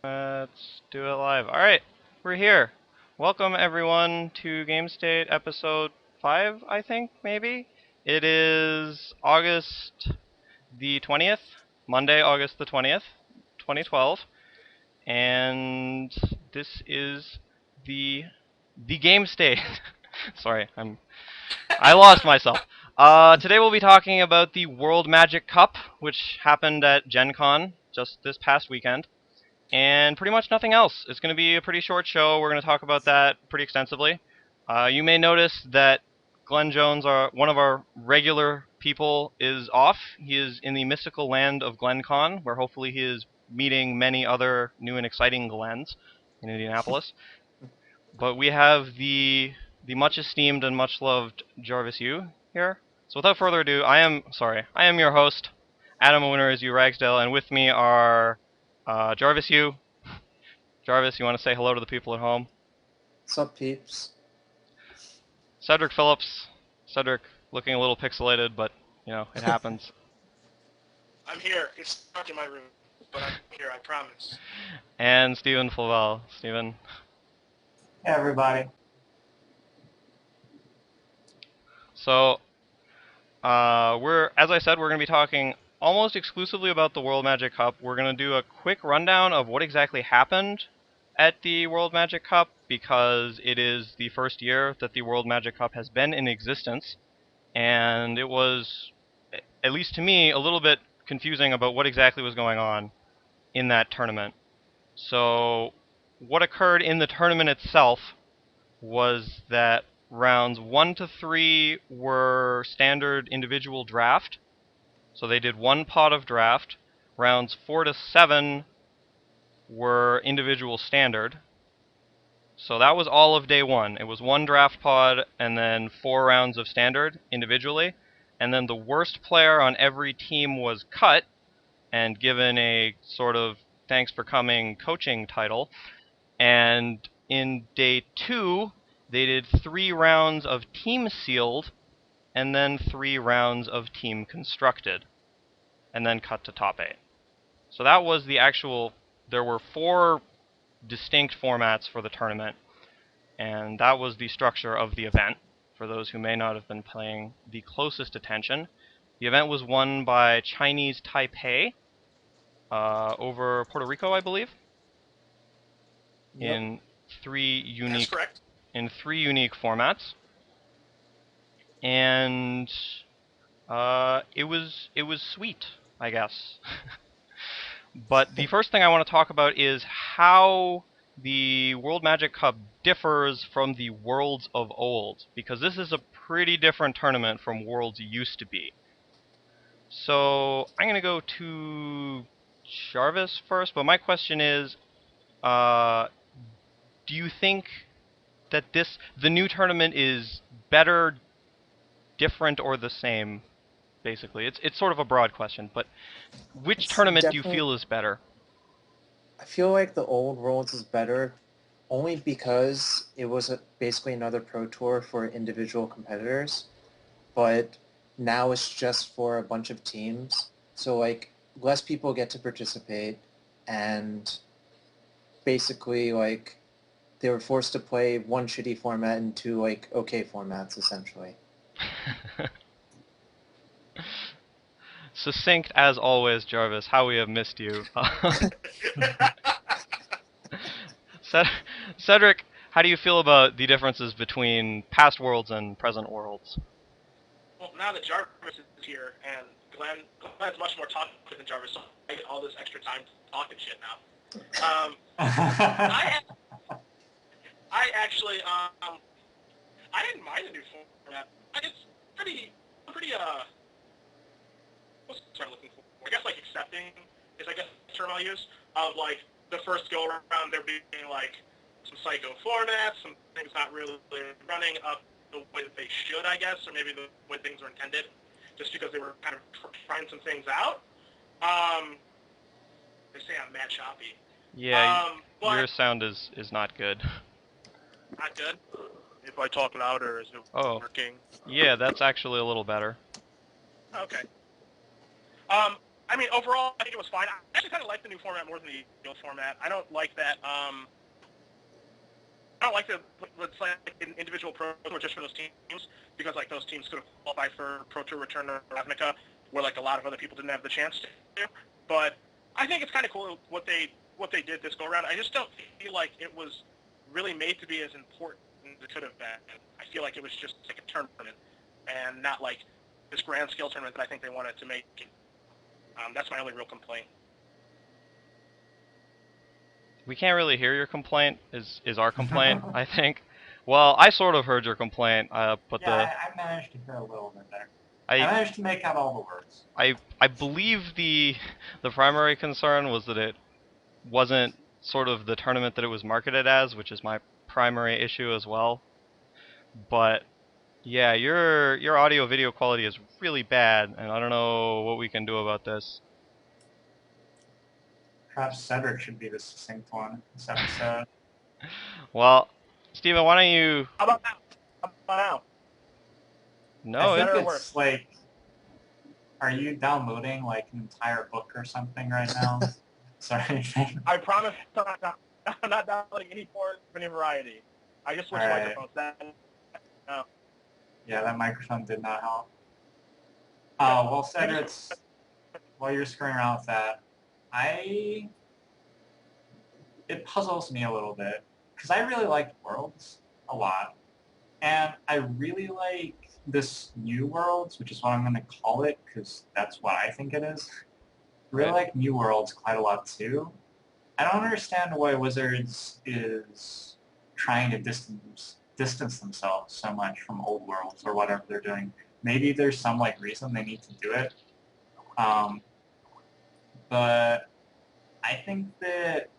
Let's do it live. Alright, we're here. Welcome everyone to Game State episode 5, I think, maybe? It is August the 20th, Monday, August the 20th, 2012, and this is the Game State. Sorry, I lost myself. Today we'll be talking about the World Magic Cup, which happened at Gen Con just this past weekend. And pretty much nothing else. It's going to be a pretty short show. We're going to talk about that pretty extensively. You may notice that Glenn Jones, one of our regular people, is off. He is in the mystical land of GlenCon, where hopefully he is meeting many other new and exciting Glens in Indianapolis. But we have the much esteemed and much loved Jarvis Yu here. So without further ado, I am your host, Adam Winner is you Ragsdale, and with me are Jarvis Yu. Jarvis, you want to say hello to the people at home? Sup, peeps? Cedric Phillips. Cedric looking a little pixelated, but, it happens. I'm here. It's stuck in my room, but I'm here, I promise. And Stephen Flavel. Stephen. Hey, everybody. So, as I said, we're going to be talking almost exclusively about the World Magic Cup. We're going to do a quick rundown of what exactly happened at the World Magic Cup, because it is the first year that the World Magic Cup has been in existence, and it was, at least to me, a little bit confusing about what exactly was going on in that tournament. So, what occurred in the tournament itself was that rounds 1 to 3 were standard individual draft. So they did one pot of draft. Rounds 4 to 7 were individual standard. So that was all of day one. It was one draft pod and then 4 rounds of standard individually. And then the worst player on every team was cut and given a sort of thanks for coming coaching title. And in day 2, they did 3 rounds of team sealed and then 3 rounds of team constructed, and then cut to top 8. So that was the actual, there were 4 distinct formats for the tournament, and that was the structure of the event, for those who may not have been paying the closest attention. The event was won by Chinese Taipei over Puerto Rico, I believe, Yep. in 3 That's unique correct. formats. And it was sweet, I guess. But the first thing I want to talk about is how the World Magic Cup differs from the Worlds of old, because this is a pretty different tournament from Worlds used to be. So I'm going to go to Jarvis first, but my question is, do you think that the new tournament is better, different, or the same? Basically, it's sort of a broad question, but which It's tournament do you definitely. feel is better? I feel like the old Worlds is better, only because it was basically another pro tour for individual competitors, but now it's just for a bunch of teams. So like less people get to participate, and basically like they were forced to play one shitty format and two like okay formats essentially. Succinct as always, Jarvis. How we have missed you. Cedric, how do you feel about the differences between past worlds and present worlds? Well, now that Jarvis is here, and Glenn's much more talkative than Jarvis, so I get all this extra time talking shit now. I actually, I didn't mind the new format. It's pretty, what's the term I'm looking for? I guess, like, accepting is, I guess, the term I'll use, of, like, the first go-around there being, like, some psycho formats, some things not really running up the way that they should, I guess, or maybe the way things were intended, just because they were kind of trying some things out. They say I'm mad choppy. Yeah, But your sound is not good. not good. If I talk louder, is it Oh, working? yeah, that's actually a little better. Okay. I mean, overall, I think it was fine. I actually kind of like the new format more than the old format. I don't like that. I don't like the let's say an individual pro tour just for those teams because like those teams could have qualified for Pro Tour Return to Ravnica, where like a lot of other people didn't have the chance to. But I think it's kind of cool what they did this go around. I just don't feel like it was really made to be as important as it could have been. I feel like it was just like a tournament and not like this grand scale tournament that I think they wanted to make. That's my only real complaint. We can't really hear your complaint. Is our complaint? I think. Well, I sort of heard your complaint, but Yeah, I managed to hear a little bit better. I I managed to make out all the words. I believe the primary concern was that it wasn't sort of the tournament that it was marketed as, which is my primary issue as well. But yeah, your audio video quality is really bad, and I don't know what we can do about this. Perhaps Cedric should be the succinct one this episode. Well, Steven, why don't you? How about now? How about now? No, I think better or it's worse? like, are you downloading like an entire book or something right now? Sorry. I promise I'm not downloading any porn of any variety. I just switched All right. microphones. No. Yeah, that microphone did not help. Yeah. Well, Cedric, while you're screwing around with that, it puzzles me a little bit because I really like Worlds a lot, and I really like this New Worlds, which is what I'm going to call it because that's what I think it is. I really like New Worlds quite a lot too. I don't understand why Wizards is trying to distance themselves so much from Old Worlds or whatever they're doing. Maybe there's some like reason they need to do it. But I think that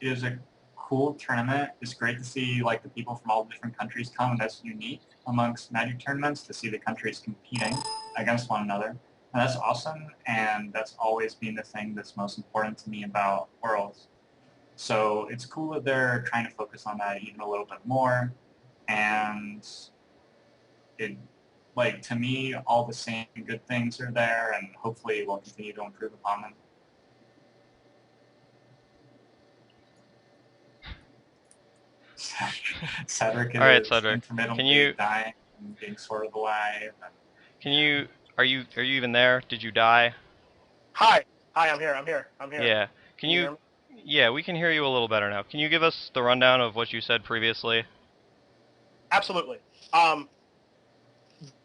it is a cool tournament. It's great to see like the people from all different countries come, and that's unique amongst Magic tournaments to see the countries competing against one another. And that's awesome, and that's always been the thing that's most important to me about Worlds. So it's cool that they're trying to focus on that even a little bit more, and it, like, to me, all the same good things are there, and hopefully we'll continue to improve upon them. Cedric is All right, Cedric. intermittently Can you? dying and being sort of alive. Can you? Are you even there? Did you die? Hi, I'm here. Yeah. Can you you? hear me? Yeah, we can hear you a little better now. Can you give us the rundown of what you said previously? Absolutely. The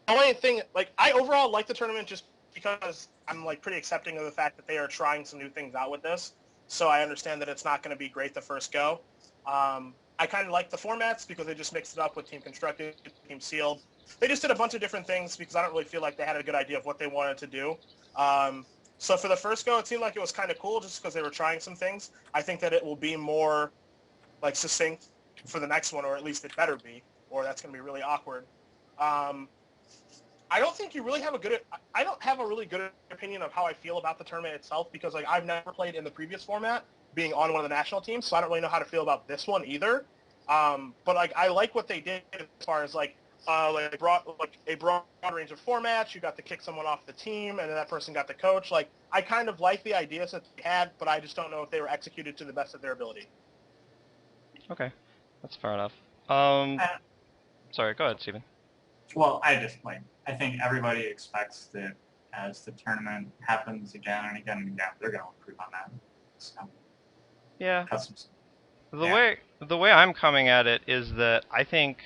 only thing, like, I overall like the tournament just because I'm like pretty accepting of the fact that they are trying some new things out with this. So I understand that it's not going to be great the first go. I kind of like the formats because they just mixed it up with Team Constructed, Team Sealed. They just did a bunch of different things because I don't really feel like they had a good idea of what they wanted to do. So for the first go, it seemed like it was kind of cool just because they were trying some things. I think that it will be more like succinct for the next one, or at least it better be, or that's going to be really awkward. I don't think you really have I don't have a really good opinion of how I feel about the tournament itself because like I've never played in the previous format, being on one of the national teams, so I don't really know how to feel about this one either. But like I like what they did as far as like brought like a broad range of formats. You got to kick someone off the team, and then that person got the coach. Like I kind of like the ideas that they had, but I just don't know if they were executed to the best of their ability. Okay, that's fair enough. Uh, Sorry, go ahead, Steven. Well, I think everybody expects that as the tournament happens again and again and again, they're going to improve on that. So, Yeah. that's The way I'm coming at it is that I think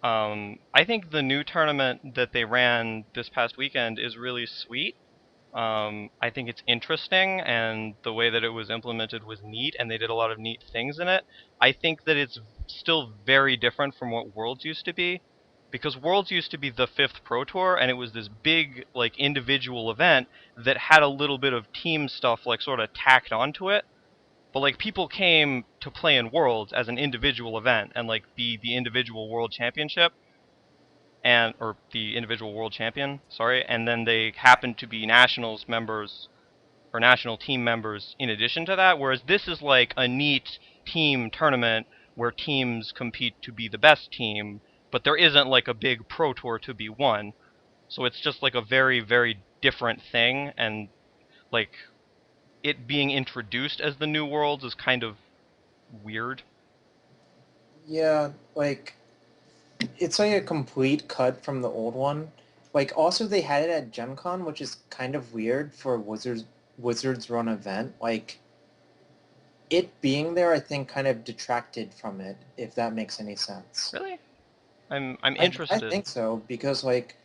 the new tournament that they ran this past weekend is really sweet. I think it's interesting, and the way that it was implemented was neat, and they did a lot of neat things in it. I think that it's still very different from what Worlds used to be, because Worlds used to be the 5th Pro Tour, and it was this big, like, individual event that had a little bit of team stuff, like, sort of tacked onto it. But, like, people came to play in Worlds as an individual event and, like, be the individual world championship. Or the individual world champion, sorry, and then they happen to be nationals members or national team members in addition to that, whereas this is like a neat team tournament where teams compete to be the best team, but there isn't like a big pro tour to be won. So it's just like a very, very different thing, and like it being introduced as the new worlds is kind of weird. Yeah, like it's like a complete cut from the old one. Like also they had it at Gen Con, which is kind of weird for a Wizards run event. Like it being there, I think kind of detracted from it, if that makes any sense. Really? I'm I interested. think so because like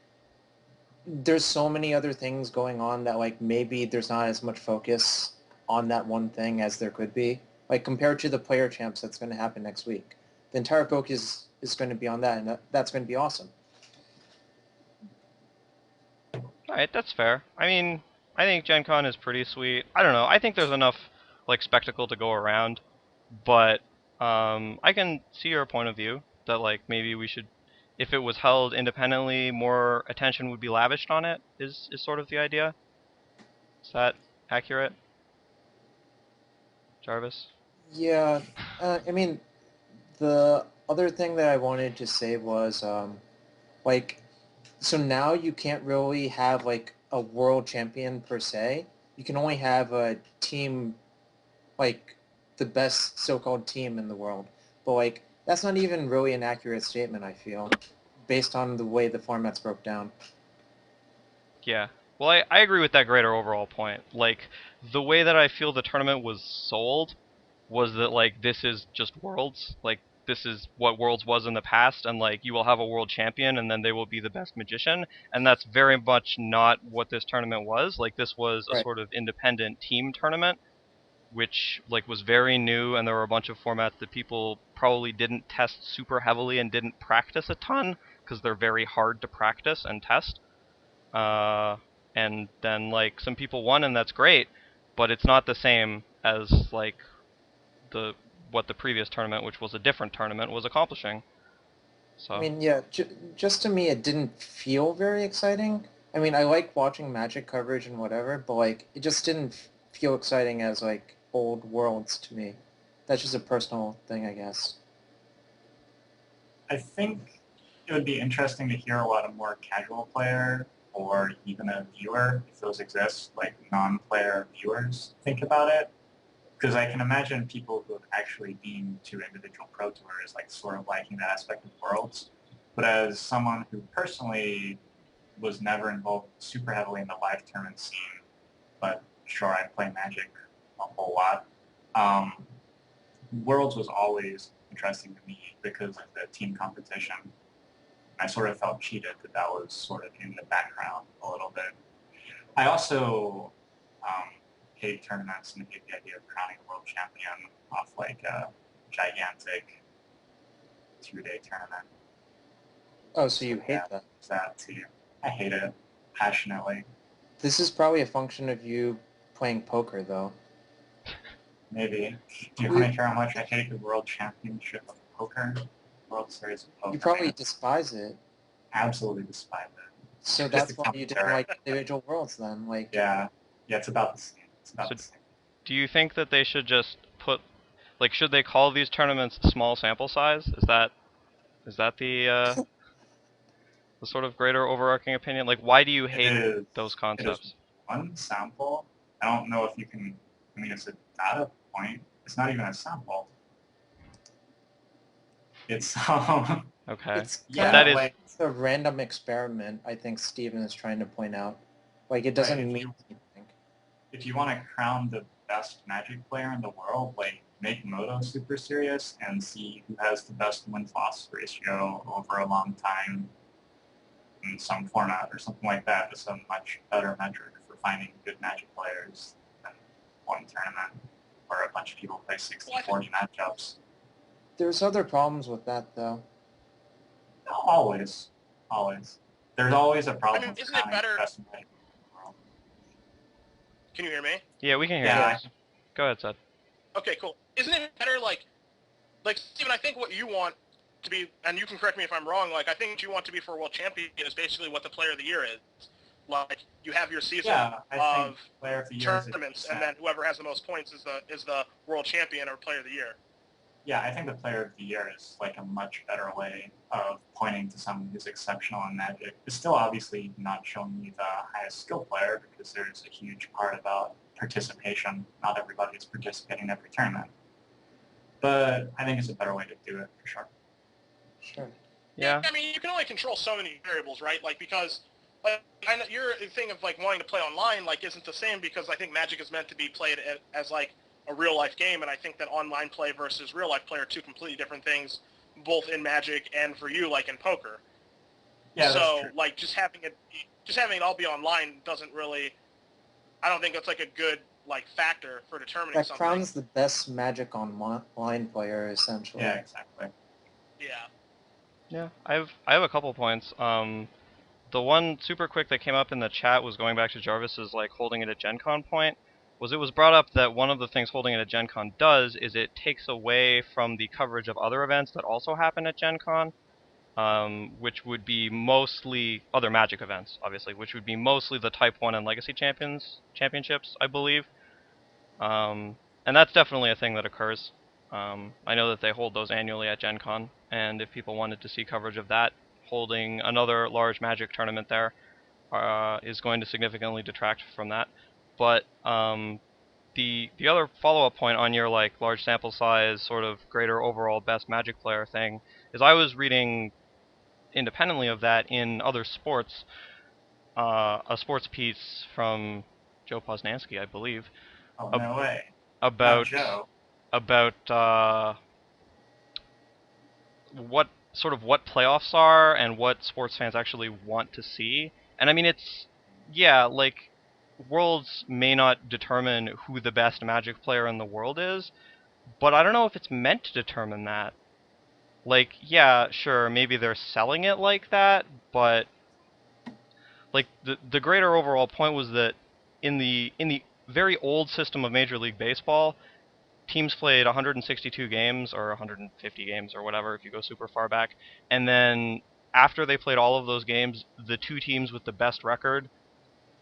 there's so many other things going on that like maybe there's not as much focus on that one thing as there could be. Like compared to the player champs that's going to happen next week, the entire focus is going to be on that, and that's going to be awesome. Alright, that's fair. I mean, I think Gen Con is pretty sweet. I don't know. I think there's enough like spectacle to go around, but I can see your point of view that like maybe we should, if it was held independently, more attention would be lavished on it. Is sort of the idea. Is that accurate, Jarvis? Yeah, I mean, the other thing that I wanted to say was like so now you can't really have like a world champion per se. You can only have a team like the best so-called team in the world. But like that's not even really an accurate statement, I feel, based on the way the formats broke down. Yeah. Well, I agree with that greater overall point. Like, the way that I feel the tournament was sold was that, like, this is just Worlds. Like, this is what Worlds was in the past, and, like, you will have a world champion, and then they will be the best magician. And that's very much not what this tournament was. Like, this was a Right. sort of independent team tournament, which, like, was very new, and there were a bunch of formats that people probably didn't test super heavily and didn't practice a ton, because they're very hard to practice and test. Uh, and then like some people won, and that's great, but it's not the same as like the what the previous tournament, which was a different tournament, was accomplishing. I So mean, yeah, just to me, it didn't feel very exciting. I mean, I like watching Magic coverage and whatever, but like, it just didn't feel exciting as like old Worlds to me. That's just a personal thing, I guess. I think it would be interesting to hear what a more casual player or even a viewer, if those exist, like non-player viewers, think about it. Because I can imagine people who have actually been to individual Pro Tours like sort of liking that aspect of Worlds. But as someone who personally was never involved super heavily in the live tournament scene, but sure I play Magic a whole lot, Worlds was always interesting to me because of the team competition. I sort of felt cheated that was sort of in the background a little bit. I also hate tournaments and hate the idea of crowning a world champion off like a gigantic 2-day tournament. Oh, so you hate Yeah, that. that too. I hate it passionately. This is probably a function of you playing poker, though. Maybe. Do you want to hear how much I hate the World Championship of Poker? World Series of Poker. You probably Man. despise it. Absolutely despise it. So Just that's a why you didn't commentary. like individual worlds then. Like, Yeah, it's about the same. It's about So the same. do you think that they should just put like should they call these tournaments small sample size? Is that the sort of greater overarching opinion? Like, why do you It hate is. those It is concepts? one sample. I don't know if you can. I mean, it's a data point. It's not even a sample. It's Okay. it's yeah, That is like a random experiment, I think Steven is trying to point out. Like, it doesn't right, mean anything. if you want to crown the best Magic player in the world, like make Moto super serious and see who has the best win-loss ratio over a long time in some format or something like that. It's a much better metric for finding good Magic players than one tournament where a bunch of people play 60-40 matchups. There's other problems with that, though. Always. Always. There's always a problem with isn't it crowning better? the best Magic player in the world. Can you hear me? yeah, we can hear Yeah. you. Go ahead, Seth. Okay, cool. Isn't it better, like Steven, I think what you want to be, and you can correct me if I'm wrong, like, I think what you want to be for a world champion is basically what the player of the year is. Like, you have your season Yeah, I think of player of the year is tournaments, 80%. and then whoever has the most points is the world champion or player of the year. Yeah, I think the Player of the Year is like a much better way of pointing to someone who's exceptional in Magic. It's still obviously not showing you the highest skill player because there's a huge part about participation. Not everybody is participating in every tournament. But I think it's a better way to do it for sure. Sure. Yeah. I mean, you can only control so many variables, right? Like, because like, I know your thing of like wanting to play online like isn't the same because I think Magic is meant to be played as like a real life game, and I think that online play versus real life play are two completely different things, both in Magic and for you like in poker. Yeah, so that's true. like just having it all be online doesn't really. I don't think that's like a good like factor for determining That something. crowns the best Magic online player, essentially. Yeah, exactly. Yeah. Yeah, I have a couple points. The one super quick that came up in the chat was going back to Jarvis's like holding it at Gen Con point. It was brought up that one of the things holding it at Gen Con does is it takes away from the coverage of other events that also happen at Gen Con, which would be mostly other Magic events, obviously, which would be mostly the Type 1 and Legacy Championships, I believe. And that's definitely a thing that occurs. I know that they hold those annually at Gen Con, and if people wanted to see coverage of that, holding another large Magic tournament there is going to significantly detract from that. But the other follow-up point on your like large sample size, sort of greater overall best Magic player thing, is I was reading independently of that in other sports, a sports piece from Joe Posnanski, I believe, Oh, ab- no way. Not about Joe. what playoffs are and what sports fans actually want to see. And I mean, it's like Worlds may not determine who the best Magic player in the world is, but I don't know if it's meant to determine that. Like, yeah, sure, maybe they're selling it like that, but like the greater overall point was that in the very old system of Major League Baseball, teams played 162 games or 150 games or whatever if you go super far back, and then after they played all of those games, the two teams with the best record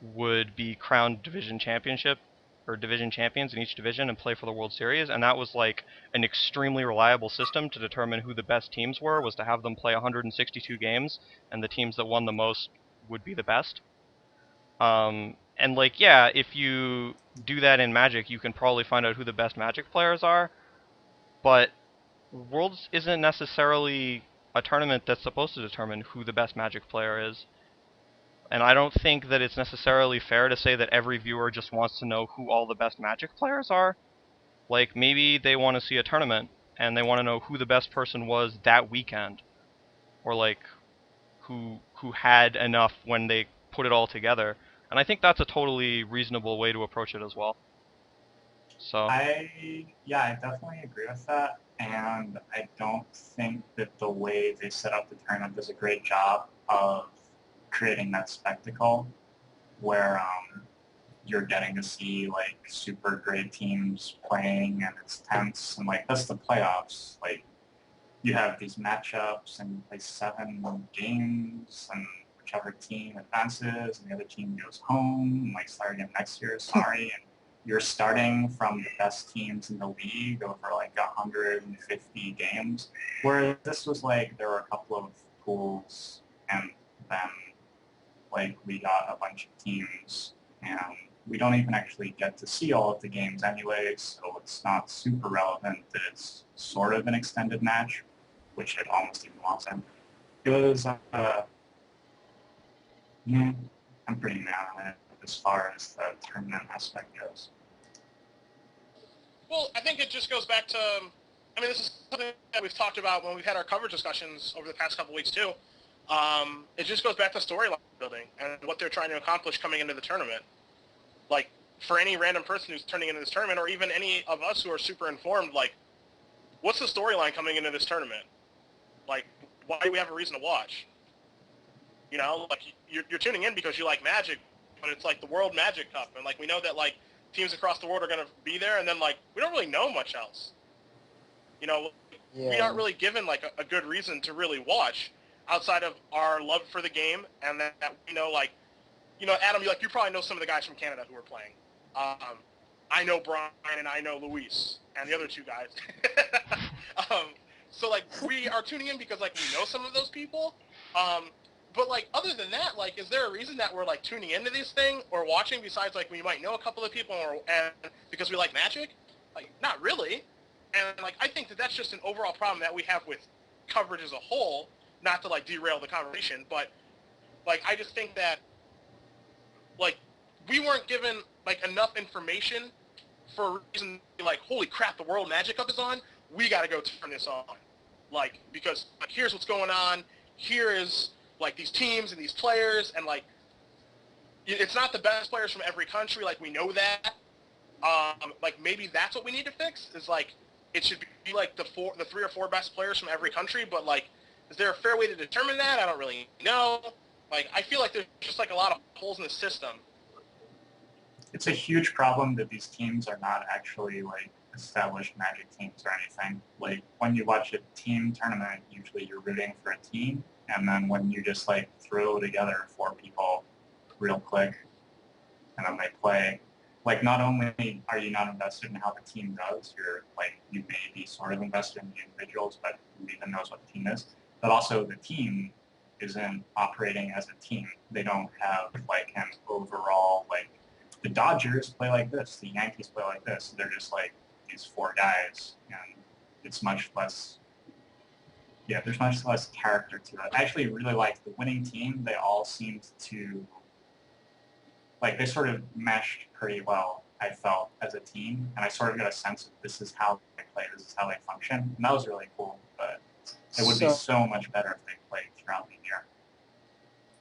would be crowned division championship or division champions in each division and play for the World Series, and that was like an extremely reliable system to determine who the best teams were, was to have them play 162 games, and the teams that won the most would be the best. And like, yeah, if you do that in Magic, you can probably find out who the best Magic players are, but Worlds isn't necessarily a tournament that's supposed to determine who the best Magic player is. And I don't think that it's necessarily fair to say that every viewer just wants to know who all the best Magic players are. Like, maybe they want to see a tournament, and they want to know who the best person was that weekend. Or like, who had enough when they put it all together. And I think that's a totally reasonable way to approach it as well. So I definitely agree with that, and I don't think that the way they set up the tournament does a great job of creating that spectacle where you're getting to see like super great teams playing and it's tense and like that's the playoffs. Like you have these matchups and you play 7 games and whichever team advances and the other team goes home and like start again next year, sorry, and you're starting from the best teams in the league over like 150 games. Whereas this was like there were a couple of pools and then like we got a bunch of teams and we don't even actually get to see all of the games anyway, so it's not super relevant that it's sort of an extended match, which it almost even wasn't. It was, yeah, I'm pretty mad on it as far as the tournament aspect goes. Well, I think it just goes back to, I mean, this is something that we've talked about when we've had our coverage discussions over the past couple weeks too. It just goes back to storyline building and what they're trying to accomplish coming into the tournament. Like, for any random person who's turning into this tournament, or even any of us who are super informed, like, what's the storyline coming into this tournament? Like, why do we have a reason to watch? You know, like, you're tuning in because you like Magic, but it's like the World Magic Cup, and like we know that like teams across the world are going to be there, and then like we don't really know much else. You know, we aren't really given like a good reason to really watch outside of our love for the game, and that we know, like, you know, Adam, you probably know some of the guys from Canada who are playing. I know Brian and I know Luis and the other two guys. So like we are tuning in because like we know some of those people. But like other than that, like is there a reason that we're like tuning into these things or watching besides like we might know a couple of people and because we like Magic? Like not really. And like I think that that's just an overall problem that we have with coverage as a whole. Not to like derail the conversation, but like I just think that like we weren't given like enough information for a reason to be like, holy crap, the World Magic Cup is on. We got to go turn this on, like because like here's what's going on. Here is like these teams and these players, and like it's not the best players from every country. Like we know that. Like maybe that's what we need to fix. Is like it should be like the 3 or 4 best players from every country. But like, is there a fair way to determine that? I don't really know. Like I feel like there's just like a lot of holes in the system. It's a huge problem that these teams are not actually like established Magic teams or anything. Like when you watch a team tournament, usually you're rooting for a team, and then when you just like throw together 4 people real quick, and then they play, like not only are you not invested in how the team does, you're like you may be sort of invested in the individuals, but who even knows what the team is, but also the team isn't operating as a team. They don't have like an overall like the Dodgers play like this, the Yankees play like this. They're just like these 4 guys, and it's much less. Yeah, there's much less character to it. I actually really like the winning team. They all seemed to like they sort of meshed pretty well. I felt as a team, and I sort of got a sense of this is how they play, this is how they function, and that was really cool. But it would be so much better if they played throughout the year.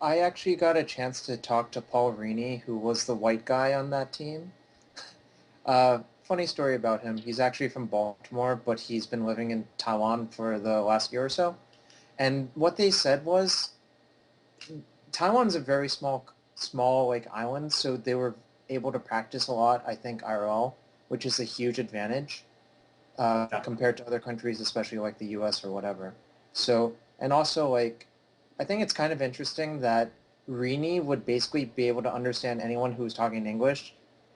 I actually got a chance to talk to Paul Rini, who was the white guy on that team. Funny story about him. He's actually from Baltimore, but he's been living in Taiwan for the last year or so. And what they said was, Taiwan's a very small like island, so they were able to practice a lot. I think IRL, which is a huge advantage compared to other countries, especially like the U.S. or whatever. So, and also like, I think it's kind of interesting that Rini would basically be able to understand anyone who was talking English,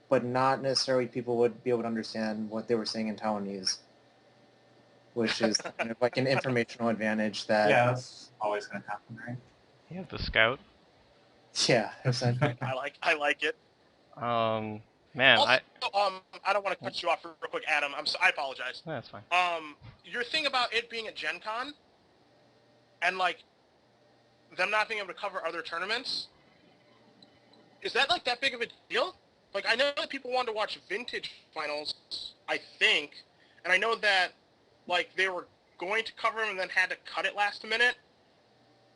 but not necessarily people would be able to understand what they were saying in Taiwanese, which is kind of like an informational advantage that... Yeah, that's always going to happen, right? Yeah, the scout. Yeah, essentially. I like it. Man, Also, I I don't want to cut you off real quick, Adam. I apologize. No, that's fine. Your thing about it being a Gen Con and like them not being able to cover other tournaments, is that like that big of a deal? Like I know that people wanted to watch Vintage Finals, I think, and I know that like they were going to cover them and then had to cut it last minute.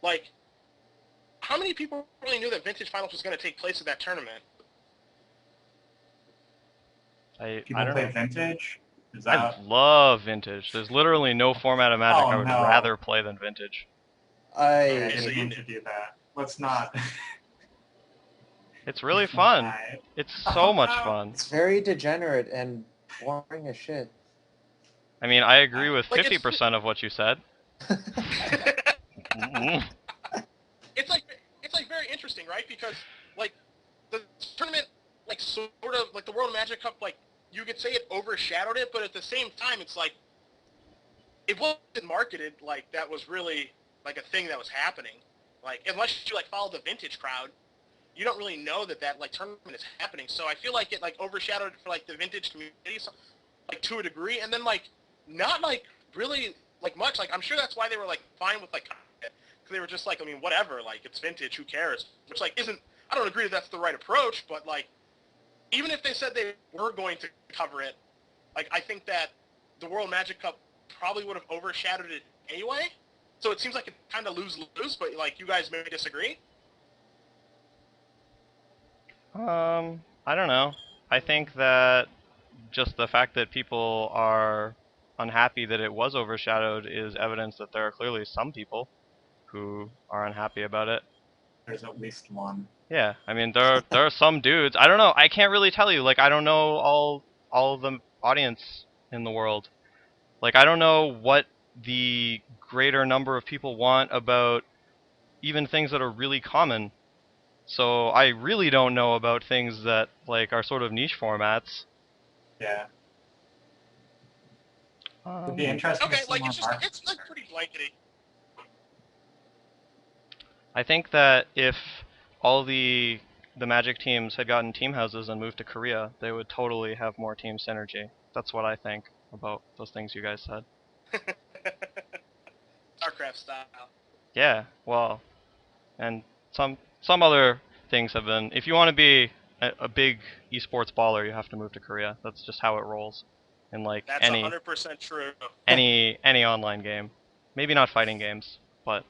Like, how many people really knew that Vintage Finals was going to take place at that tournament? I People don't play know. Vintage? Is I that... love Vintage. There's literally no format of Magic Oh, I would no. rather play than Vintage. Okay, so we you need to do that. Let's not... It's really fun. Alright. It's so much no. fun. It's very degenerate and boring as shit. I mean, I agree with Like, 50% of what you said. Mhm. It's like very interesting, right? Because like the tournament, like sort of like the World Magic Cup, like you could say it overshadowed it, but at the same time, it's like it wasn't marketed like that was really like a thing that was happening. Like unless you like follow the Vintage crowd, you don't really know that like tournament is happening. So I feel like it like overshadowed it for like the Vintage community, so, like to a degree, and then like not like really like much. Like I'm sure that's why they were like fine with like. Because they were just like, I mean, whatever, like, it's Vintage, who cares? Which, like, isn't, I don't agree that that's the right approach, but, like, even if they said they were going to cover it, like, I think that the World Magic Cup probably would have overshadowed it anyway. So it seems like it kind of lose-lose, but, like, you guys may disagree. I don't know. I think that just the fact that people are unhappy that it was overshadowed is evidence that there are clearly some people who are unhappy about it. There's at least one. Yeah, I mean there are some dudes. I don't know. I can't really tell you. Like I don't know all of the audience in the world. Like I don't know what the greater number of people want about even things that are really common. So I really don't know about things that like are sort of niche formats. Yeah. It'd be interesting Okay, to see like more it's just mark. it's like pretty blankety. I think that if all the Magic teams had gotten team houses and moved to Korea, they would totally have more team synergy. That's what I think about those things you guys said. StarCraft style. Yeah, well, and some other things have been. If you want to be a big esports baller, you have to move to Korea. That's just how it rolls. In like That's 100% true. any online game, maybe not fighting games, but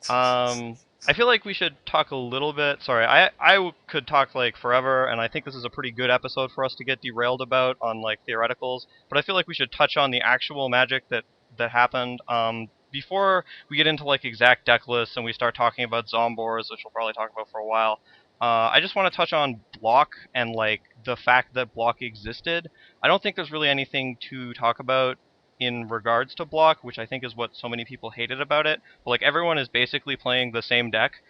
I feel like we should talk a little bit. Sorry, I could talk like forever, and I think this is a pretty good episode for us to get derailed about on like theoreticals. But I feel like we should touch on the actual Magic that happened. Before we get into like exact deck lists and we start talking about Zomboars, which we'll probably talk about for a while. I just want to touch on block and like the fact that block existed. I don't think there's really anything to talk about in regards to block, which I think is what so many people hated about it. But like everyone is basically playing the same deck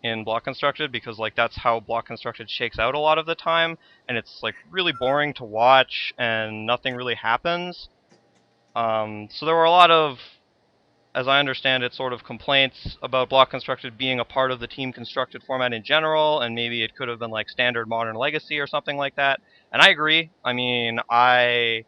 in block constructed because like that's how block constructed shakes out a lot of the time, and it's like really boring to watch and nothing really happens. So there were a lot of, as I understand it, sort of complaints about block constructed being a part of the team constructed format in general, and maybe it could have been like standard modern legacy or something like that. And I agree. I mean, I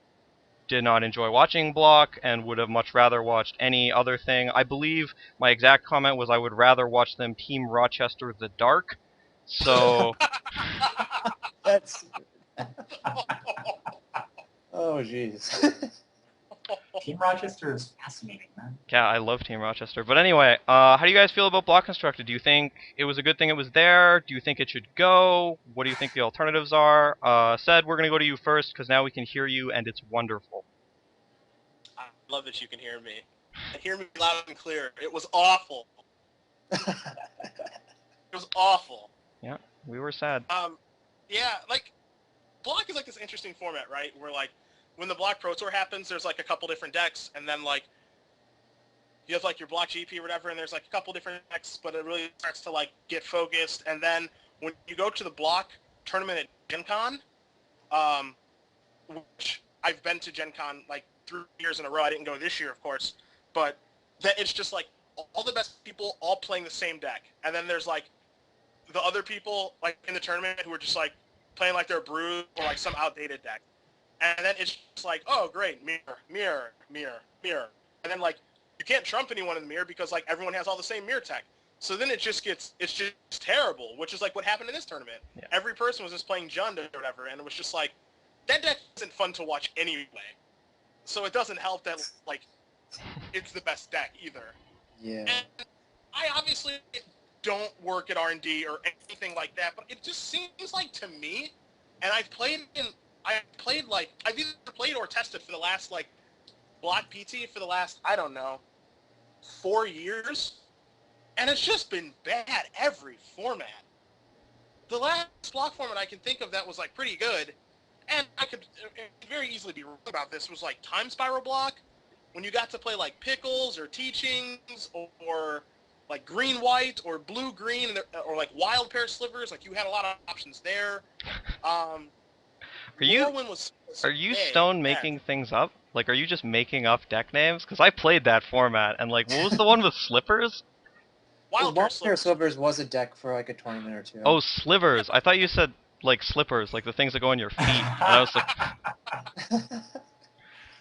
did not enjoy watching block and would have much rather watched any other thing. I believe my exact comment was I would rather watch them team Rochester the Dark. So That's. Oh jeez. Team Rochester is fascinating, man. yeah, I love Team Rochester. But anyway, how do you guys feel about block constructed? Do you think it was a good thing it was there? Do you think it should go? What do you think the alternatives are? Said, we're going to go to you first because now we can hear you and it's wonderful. I love that you can hear me. Hear me loud and clear. It was awful. It was awful. Yeah, we were sad. Yeah, like block is like this interesting format, right? Where like when the block pro tour happens, there's like a couple different decks, and then like you have like your block GP or whatever, and there's like a couple different decks, but it really starts to like get focused. And then when you go to the block tournament at Gen Con, which I've been to Gen Con like 3 years in a row. I didn't go this year, of course, but that it's just like all the best people all playing the same deck, and then there's like the other people like in the tournament who are just like playing like their Brew or like some outdated deck. And then it's just like, oh, great, mirror. And then, like, you can't trump anyone in the mirror because, like, everyone has all the same mirror tech. So then it's just terrible, which is, like, what happened in this tournament. Yeah. Every person was just playing Jund or whatever, and it was just like, that deck isn't fun to watch anyway. So it doesn't help that, like, it's the best deck either. Yeah. And I obviously don't work at R&D or anything like that, but it just seems like to me, and I've either played or tested for the last, like, block PT for the last, I don't know, 4 years, and it's just been bad every format. The last block format I can think of that was, like, pretty good, and I could very easily be wrong about this, was, like, Time Spiral block, when you got to play, like, Pickles or Teachings or like green-white or blue-green, or, like, Wild Pair Slivers, like, you had a lot of options there. Are you Stone making things up? Like, are you just making up deck names? Because I played that format, and like, what was the one with Slippers? Wild Pair Slivers was a deck for like a tournament or two. Oh, Slivers. I thought you said like slippers, like the things that go on your feet. And I was like,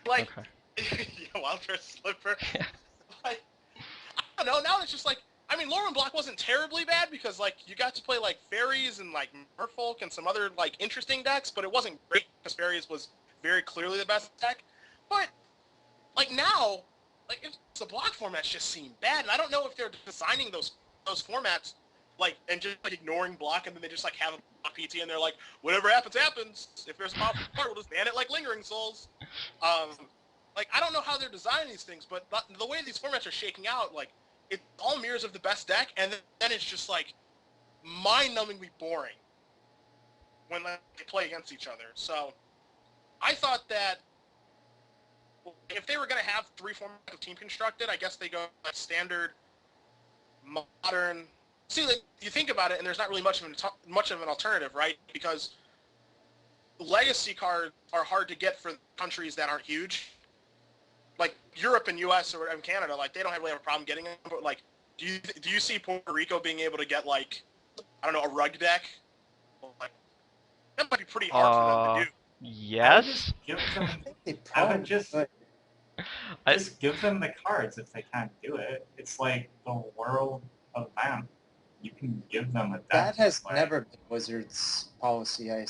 like, okay. yeah, Wild Pair Slipper. Yeah. Like, I don't know. Now it's just like, I mean, Lorwyn block wasn't terribly bad because, like, you got to play, like, Fairies and, like, Merfolk and some other, like, interesting decks, but it wasn't great because Fairies was very clearly the best deck. But, like, now, like, it's the block formats just seem bad, and I don't know if they're designing those formats, like, and just, like, ignoring block, and then they just, like, have a block PT, and they're like, whatever happens, happens. If there's a powerful card, we'll just ban it like Lingering Souls. Like, I don't know how they're designing these things, but the way these formats are shaking out, like, it's all mirrors of the best deck, and then it's just, like, mind-numbingly boring when, like, they play against each other. So I thought that if they were going to have 3 formats of team constructed, I guess they go like standard, modern. See, like, you think about it, and there's not really much of an alternative, right? Because legacy cards are hard to get for countries that aren't huge. like Europe and U.S. or and Canada, like they don't really have a problem getting them. But like, do you see Puerto Rico being able to get like, I don't know, a rug deck? Like, that might be pretty hard for them to do. I would Yes. just give them. I think they I probably would just could. just give them the cards if they can't do it. It's like the world of man. You can give them a deck. That has like, never been Wizards' policy, I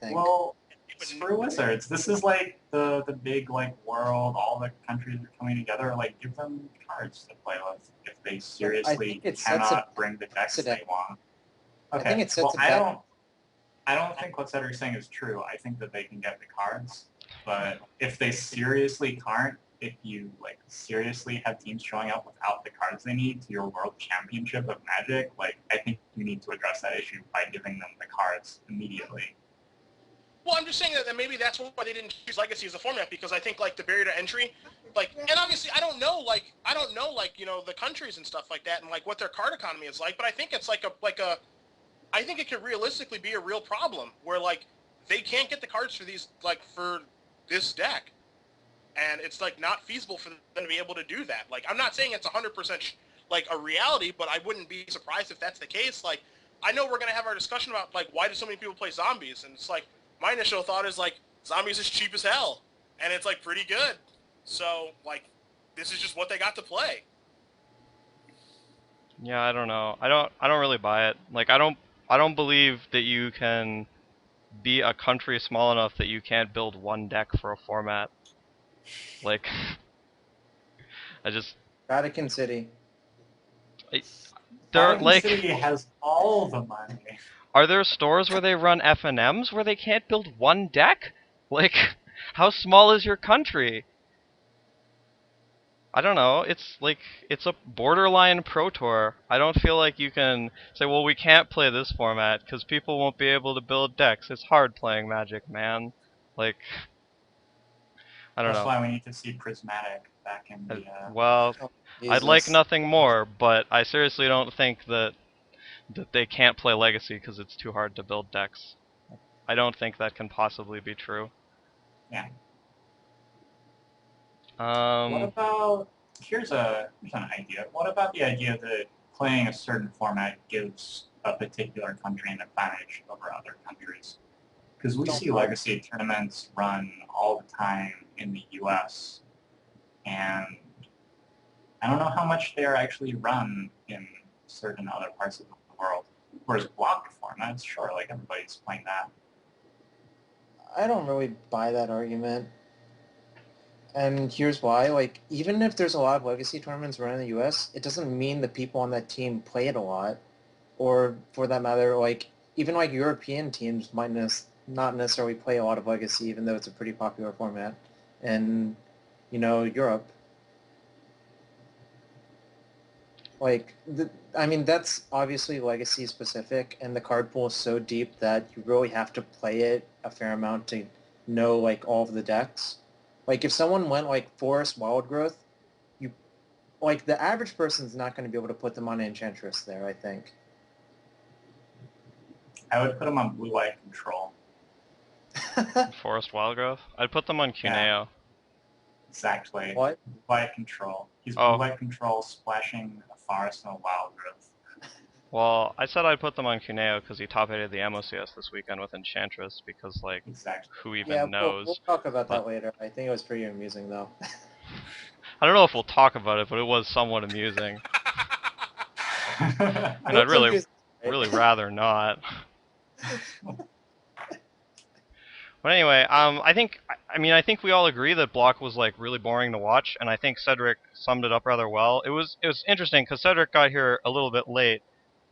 think. Well, screw Wizards. This is like the big like world. All the countries are coming together. Like give them cards to play with if they seriously it sets cannot bring the decks they precedent. want. I Okay. think it sets well, a back. I don't think what Cedric's saying is true. I think that they can get the cards, but if they seriously can't, if you like seriously have teams showing up without the cards they need to your World Championship of Magic, like I think you need to address that issue by giving them the cards immediately. Well, I'm just saying that maybe that's why they didn't choose Legacy as a format, because I think like the barrier to entry, like, and obviously I don't know like you know the countries and stuff like that and like what their card economy is like, but I think it's like a I think it could realistically be a real problem where like they can't get the cards for these like for this deck, and it's like not feasible for them to be able to do that. Like I'm not saying it's 100% like a reality, but I wouldn't be surprised if that's the case. Like I know we're gonna have our discussion about like why do so many people play zombies, and it's like my initial thought is like zombies is cheap as hell, and it's like pretty good. So like this is just what they got to play. Yeah, I don't know. I don't really buy it. Like I don't believe that you can be a country small enough that you can't build one deck for a format. Like I just Vatican City. there Vatican like City has all the money. are there stores where they run FNMs where they can't build one deck? Like how small is your country? I don't know. It's like it's a borderline Pro Tour. I don't feel like you can say, well, we can't play this format because people won't be able to build decks. It's hard playing Magic, man. Like, I don't That's know. why we need to see Prismatic back in the. Well, Oh, I'd like Jesus. nothing more, but I seriously don't think that they can't play Legacy because it's too hard to build decks. I don't think that can possibly be true. Yeah. What Um, about here's an idea. What about the idea that playing a certain format gives a particular country an advantage over other countries? Because we see legacy tournaments run all the time in the U.S. and I don't know how much they are actually run in certain other parts of the world. Whereas block formats, sure, like everybody's playing that. I don't really buy that argument. And here's why. Like, even if there's a lot of legacy tournaments run in the U.S., it doesn't mean the people on that team play it a lot. Or, for that matter, like, even like European teams might not necessarily play a lot of legacy, even though it's a pretty popular format in, Europe. Like, I mean, that's obviously legacy specific, and the card pool is so deep that you really have to play it a fair amount to know, like, all of the decks. Like, if someone went, like, Forest Wild Growth, like, the average person's not going to be able to put them on Enchantress there, I think. I would put them on Blue White Control. Forest Wildgrowth. I'd put them on Cuneo. Exactly. What? Blue White Control. He's Oh. Blue White Control splashing a forest and a wild growth. Well, I said I'd put them on Cuneo because he top-8'd the MOCS this weekend with Enchantress because, like, Exactly. who even Yeah, knows? we'll talk about But- that later. I think it was pretty amusing, though. I don't know if we'll talk about it, but it was somewhat amusing. And I'd It's really, amusing, right? really rather not. But anyway, I think we all agree that Block was like really boring to watch, and I think Cedric summed it up rather well. It was interesting because Cedric got here a little bit late,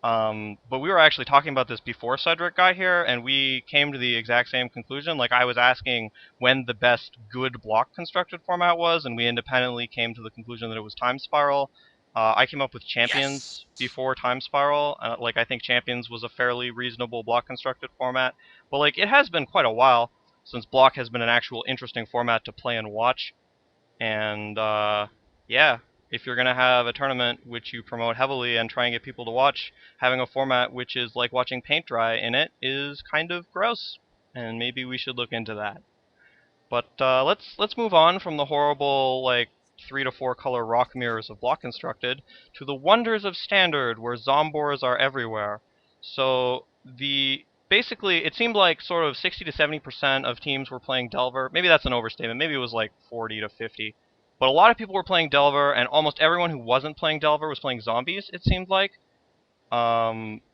but we were actually talking about this before Cedric got here, and we came to the exact same conclusion. Like I was asking when the best good block constructed format was, and we independently came to the conclusion that it was Time Spiral. I came up with Champions before Time Spiral. Like I think Champions was a fairly reasonable block constructed format, but like it has been quite a while since block has been an actual interesting format to play and watch. And yeah, if you're going to have a tournament which you promote heavily and try and get people to watch, having a format which is like watching paint dry in it is kind of gross. And maybe we should look into that. But let's move on from the horrible like 3 to 4 color rock mirrors of Block Constructed to the wonders of Standard, where Zombors are everywhere. So basically it seemed like sort of 60 to 70% of teams were playing Delver. Maybe that's an overstatement. Maybe it was like 40 to 50. But a lot of people were playing Delver, and almost everyone who wasn't playing Delver was playing Zombies, it seemed like.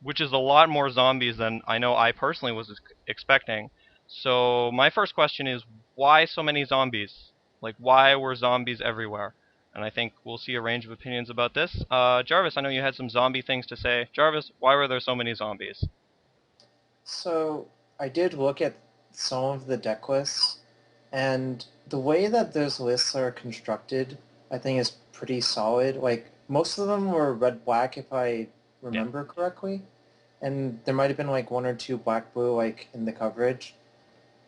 Which is a lot more zombies than I know I personally was expecting. So my first question is, why so many zombies? Like, why were zombies everywhere? And I think we'll see a range of opinions about this. Jarvis, I know you had some zombie things to say. Jarvis, why were there so many zombies? So I did look at some of the deck lists, and the way that those lists are constructed, I think is pretty solid. Like most of them were red-black, if I remember correctly, and there might have been like one or two black-blue like in the coverage,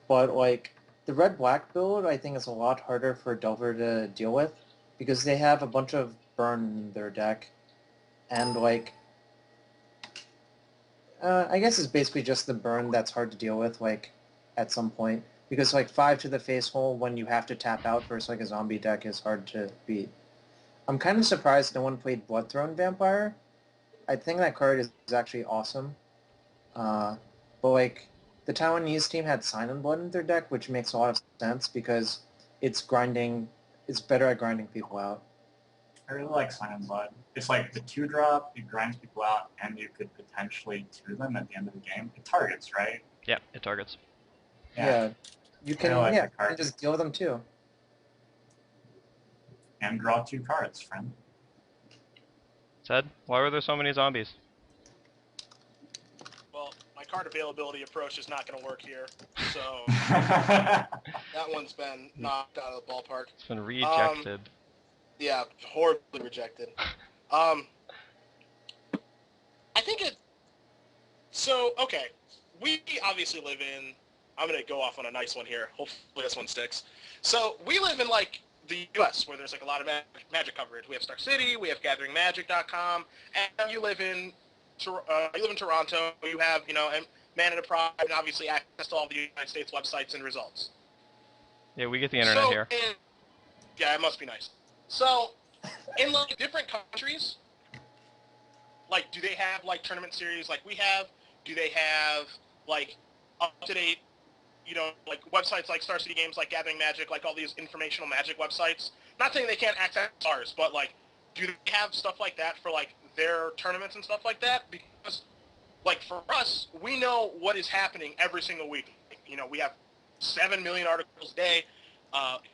but like the red-black build, I think is a lot harder for Delver to deal with because they have a bunch of burn in their deck, and like I guess it's basically just the burn that's hard to deal with, like, at some point. Because, like, 5 to the face hole when you have to tap out versus, like, a zombie deck is hard to beat. I'm kind of surprised no one played Bloodthrone Vampire. I think that card is actually awesome. But, like, the Taiwanese team had Sign and Blood in their deck, which makes a lot of sense because it's better at grinding people out. I really like Sign and Blood. It's like the 2-drop, it grinds people out, and you could potentially 2 them at the end of the game. It targets, right? Yeah, it targets. Yeah. You can, I like yeah, the you card. can just deal with them too. And draw 2 cards, friend. Ted, why were there so many zombies? Well, my card availability approach is not going to work here, so that one's been knocked out of the ballpark. It's been rejected. Yeah, horribly rejected. I think it... So, okay. We obviously live in... I'm going to go off on a nice one here. Hopefully this one sticks. So, we live in, like, the U.S., where there's, like, a lot of magic coverage. We have Star City, we have GatheringMagic.com, and you live in Toronto. You have, you know, Man in a Pride, and obviously access to all the United States websites and results. Yeah, we get the internet here. Yeah, it must be nice. So, in like different countries, like, do they have like tournament series like we have? Do they have like up-to-date, you know, like websites like Star City Games, like Gathering Magic, like all these informational Magic websites? Not saying they can't access ours, but like, do they have stuff like that for like their tournaments and stuff like that? Because, like, for us, we know what is happening every single week. You know, we have 7 million articles a day.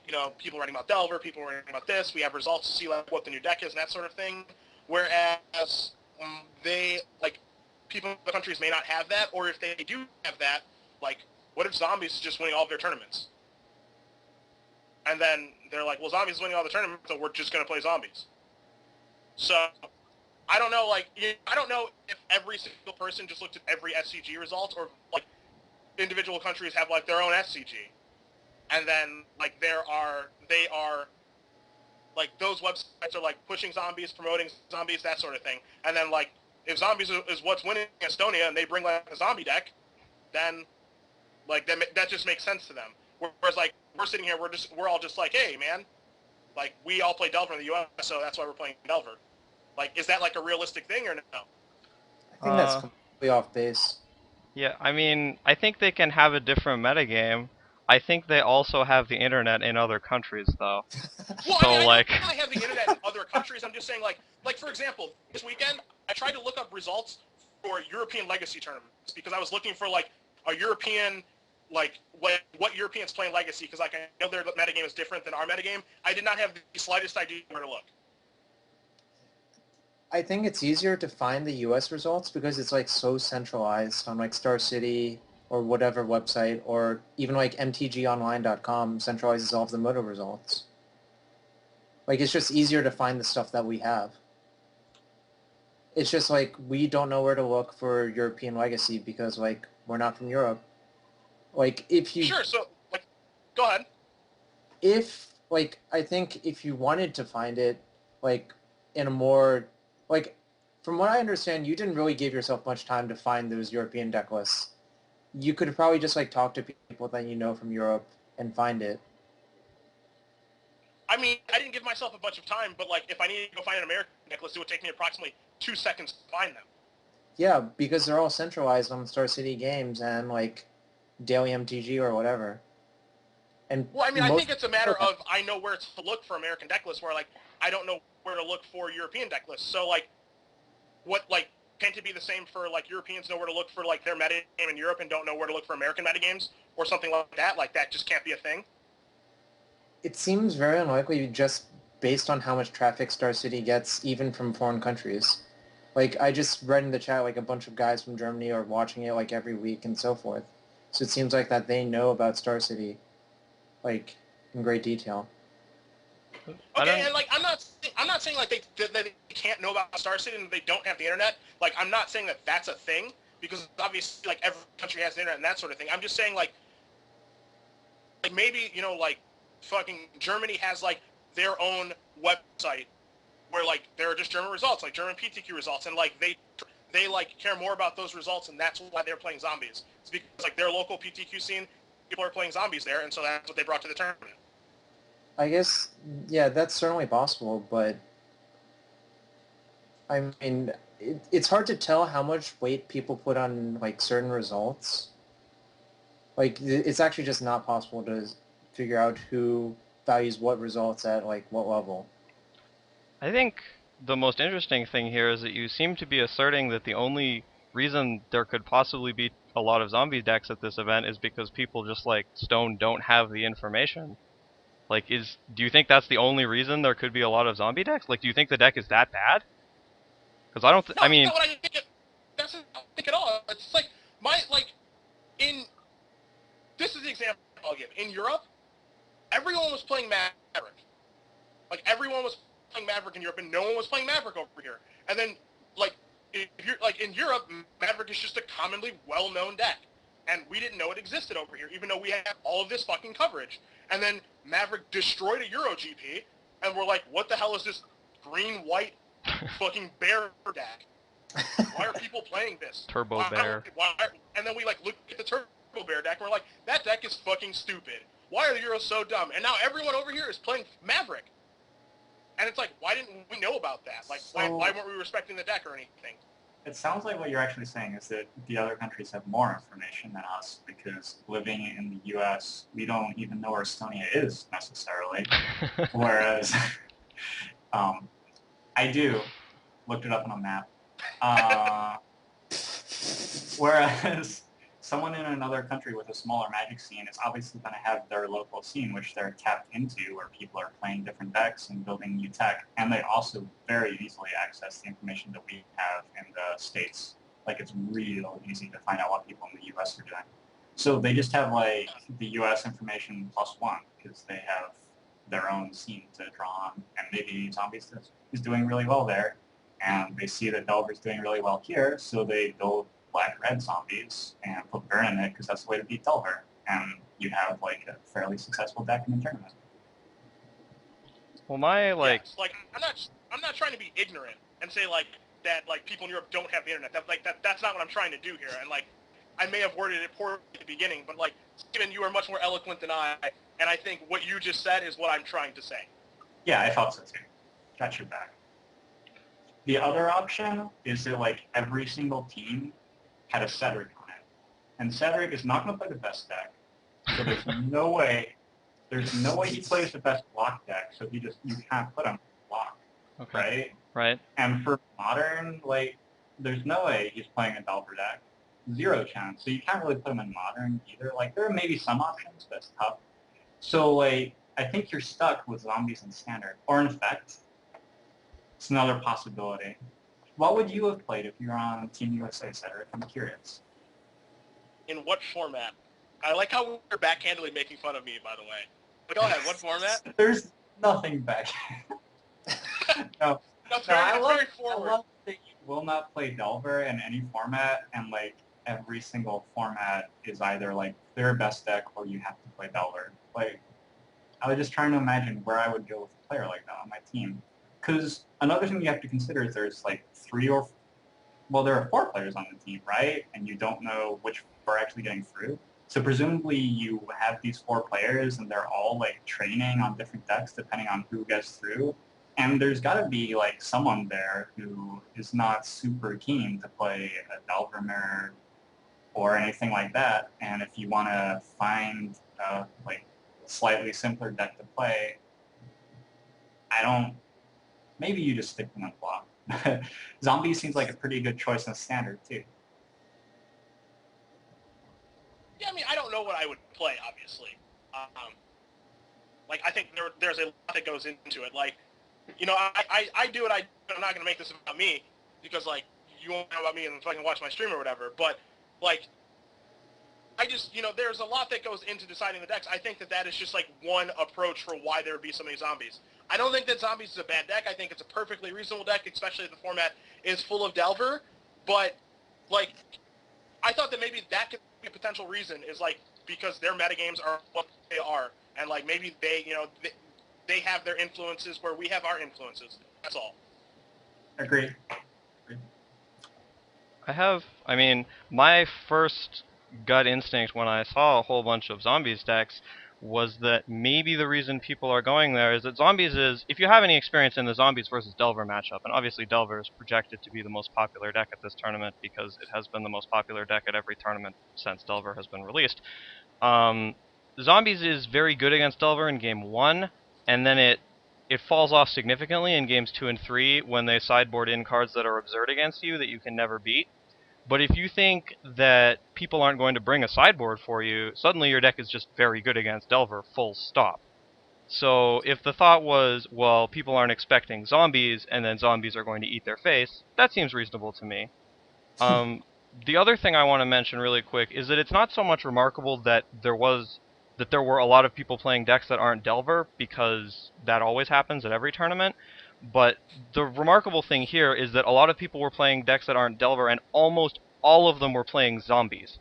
You know, people writing about Delver, people writing about this. We have results to see like what the new deck is and that sort of thing. Whereas people in the countries may not have that, or if they do have that, like, what if Zombies is just winning all of their tournaments? And then they're like, well, Zombies is winning all the tournaments, so we're just going to play Zombies. So, I don't know, like, I don't know if every single person just looked at every SCG result, or, like, individual countries have, like, their own SCG. And then, like, they are, like, those websites are, like, pushing Zombies, promoting Zombies, that sort of thing. And then, like, if Zombies is what's winning Estonia and they bring, like, a zombie deck, then, like, that just makes sense to them. Whereas, like, we're sitting here, we're all just like, hey, man, like, we all play Delver in the U.S., so that's why we're playing Delver. Like, is that, like, a realistic thing or no? I think that's completely off base. Yeah, I mean, I think they can have a different metagame. I think they also have the internet in other countries, though. Well, So, I mean, like, I have the internet in other countries. I'm just saying, like, for example, this weekend, I tried to look up results for European Legacy tournaments because I was looking for, like, a European, like, what Europeans play in Legacy, because, like, I know their metagame is different than our metagame. I did not have the slightest idea where to look. I think it's easier to find the U.S. results because it's like so centralized on like Star City or whatever website, or even like mtgonline.com centralizes all of the Moto results. Like, it's just easier to find the stuff that we have. It's just like we don't know where to look for European Legacy because like we're not from Europe. Like, if you... Sure, so, like, go ahead. I think if you wanted to find it, like, in a more... Like, from what I understand, you didn't really give yourself much time to find those European deck lists. You could probably just, like, talk to people that you know from Europe and find it. I mean, I didn't give myself a bunch of time, but like, if I needed to go find an American necklace, it would take me approximately 2 seconds to find them. Yeah, because they're all centralized on Star City Games and like Daily MTG or whatever. And Well, I mean, I most think it's a matter of I know where to look for American deck lists, where like I don't know where to look for European deck lists. So like, what like can't it be the same for like Europeans know where to look for like their metagame in Europe and don't know where to look for American metagames or something like that? Like that just can't be a thing. it seems very unlikely just based on how much traffic Star City gets even from foreign countries. Like I just read in the chat like a bunch of guys from Germany are watching it like every week and so forth. So it seems like that they know about Star City like in great detail. Okay, and like I'm not saying like that they can't know about Star City and they don't have the internet. Like I'm not saying that that's a thing because obviously like every country has the internet and that sort of thing. I'm just saying like maybe like fucking Germany has like their own website where like there are just German results, like German PTQ results, and like they like care more about those results and that's why they're playing zombies. It's because like their local PTQ scene, people are playing zombies there, and so that's what they brought to the tournament. I guess, yeah, that's certainly possible, but I mean, it's hard to tell how much weight people put on like certain results. Like, it's actually just not possible to figure out who values what results at like what level. I think the most interesting thing here is that you seem to be asserting that the only reason there could possibly be a lot of zombie decks at this event is because people just like Stone don't have the information. Like, do you think that's the only reason there could be a lot of zombie decks? Like, do you think the deck is that bad? Because I don't. No, I mean, that's not what I think. That's not what I think at all. It's like in this is the example I'll give. In Europe, everyone was playing Maverick. Like everyone was playing Maverick in Europe, and no one was playing Maverick over here. And then like if you're like in Europe, Maverick is just a commonly well-known deck, and we didn't know it existed over here, even though we have all of this fucking coverage. And then Maverick destroyed a Euro GP, and we're like, what the hell is this green-white fucking bear deck? Why are people playing this? Turbo Bear. And then we like look at the Turbo Bear deck, and we're like, that deck is fucking stupid. Why are the Euros so dumb? And now everyone over here is playing Maverick. And it's like, why didn't we know about that? Like, why weren't we respecting the deck or anything? It sounds like what you're actually saying is that the other countries have more information than us because living in the U.S., we don't even know where Estonia is necessarily. Whereas I do. Looked it up on a map. Whereas someone in another country with a smaller Magic scene is obviously going to have their local scene, which they're tapped into, where people are playing different decks and building new tech, and they also very easily access the information that we have in the States. Like, it's real easy to find out what people in the U.S. are doing. So they just have, like, the U.S. information plus one, because they have their own scene to draw on, and maybe Zombies is doing really well there, and they see that Delver's doing really well here, so they build black-red zombies and put Burn in it because that's the way to beat Delver, and you have like a fairly successful deck in the tournament. Well, my yes, like I'm not trying to be ignorant and say like that like people in Europe don't have the internet. That's not what I'm trying to do here. And like I may have worded it poorly at the beginning, but like Steven, you are much more eloquent than I, and I think what you just said is what I'm trying to say. Yeah, I thought so too. Got your back. The other option is that like every single team had a Cedric on it. And Cedric is not going to play the best deck. So there's no way he plays the best block deck, so you can't put him block. Okay. Right? Right. And for Modern, like, there's no way he's playing a Delver deck. Zero chance. So you can't really put him in Modern either. Like, there are maybe some options, but it's tough. So, like, I think you're stuck with Zombies in Standard. Or Infect. It's another possibility. What would you have played if you were on Team USA, Cedric? I'm curious. In what format? I like how you're backhandedly making fun of me, by the way. But go ahead, what format? There's nothing back. No. That's I very forward. love that you will not play Delver in any format, and like every single format is either like their best deck or you have to play Delver. Like, I was just trying to imagine where I would go with a player like that on my team. Because another thing you have to consider is there's like there are 4 players on the team, right? And you don't know which are actually getting through. So presumably you have these 4 players and they're all like training on different decks depending on who gets through. And there's got to be like someone there who is not super keen to play a Delver Mirror or anything like that. And if you want to find like a slightly simpler deck to play, maybe you just stick them in block. Zombie seems like a pretty good choice in standard too. Yeah, I mean, I don't know what I would play, obviously. Like, I think there's a lot that goes into it. Like, you know, I do what I do. I'm not going to make this about me because, like, you won't know about me and fucking watch my stream or whatever. But, like, I just, you know, there's a lot that goes into deciding the decks. I think that is just, like, one approach for why there would be so many zombies. I don't think that zombies is a bad deck. I think it's a perfectly reasonable deck, especially if the format is full of Delver. But, like, I thought that maybe that could be a potential reason is, like, because their metagames are what they are. And, like, maybe they, you know, they have their influences where we have our influences. That's all. Agreed. I mean, my first gut instinct when I saw a whole bunch of zombies decks was that maybe the reason people are going there is that zombies is, if you have any experience in the zombies versus Delver matchup, and obviously Delver is projected to be the most popular deck at this tournament because it has been the most popular deck at every tournament since Delver has been released. Zombies is very good against Delver in game 1, and then it falls off significantly in games 2 and 3 when they sideboard in cards that are absurd against you that you can never beat. But if you think that people aren't going to bring a sideboard for you, suddenly your deck is just very good against Delver, full stop. So if the thought was, well, people aren't expecting zombies, and then zombies are going to eat their face, that seems reasonable to me. The other thing I want to mention really quick is that it's not so much remarkable that there were a lot of people playing decks that aren't Delver, because that always happens at every tournament. But the remarkable thing here is that a lot of people were playing decks that aren't Delver, and almost all of them were playing zombies.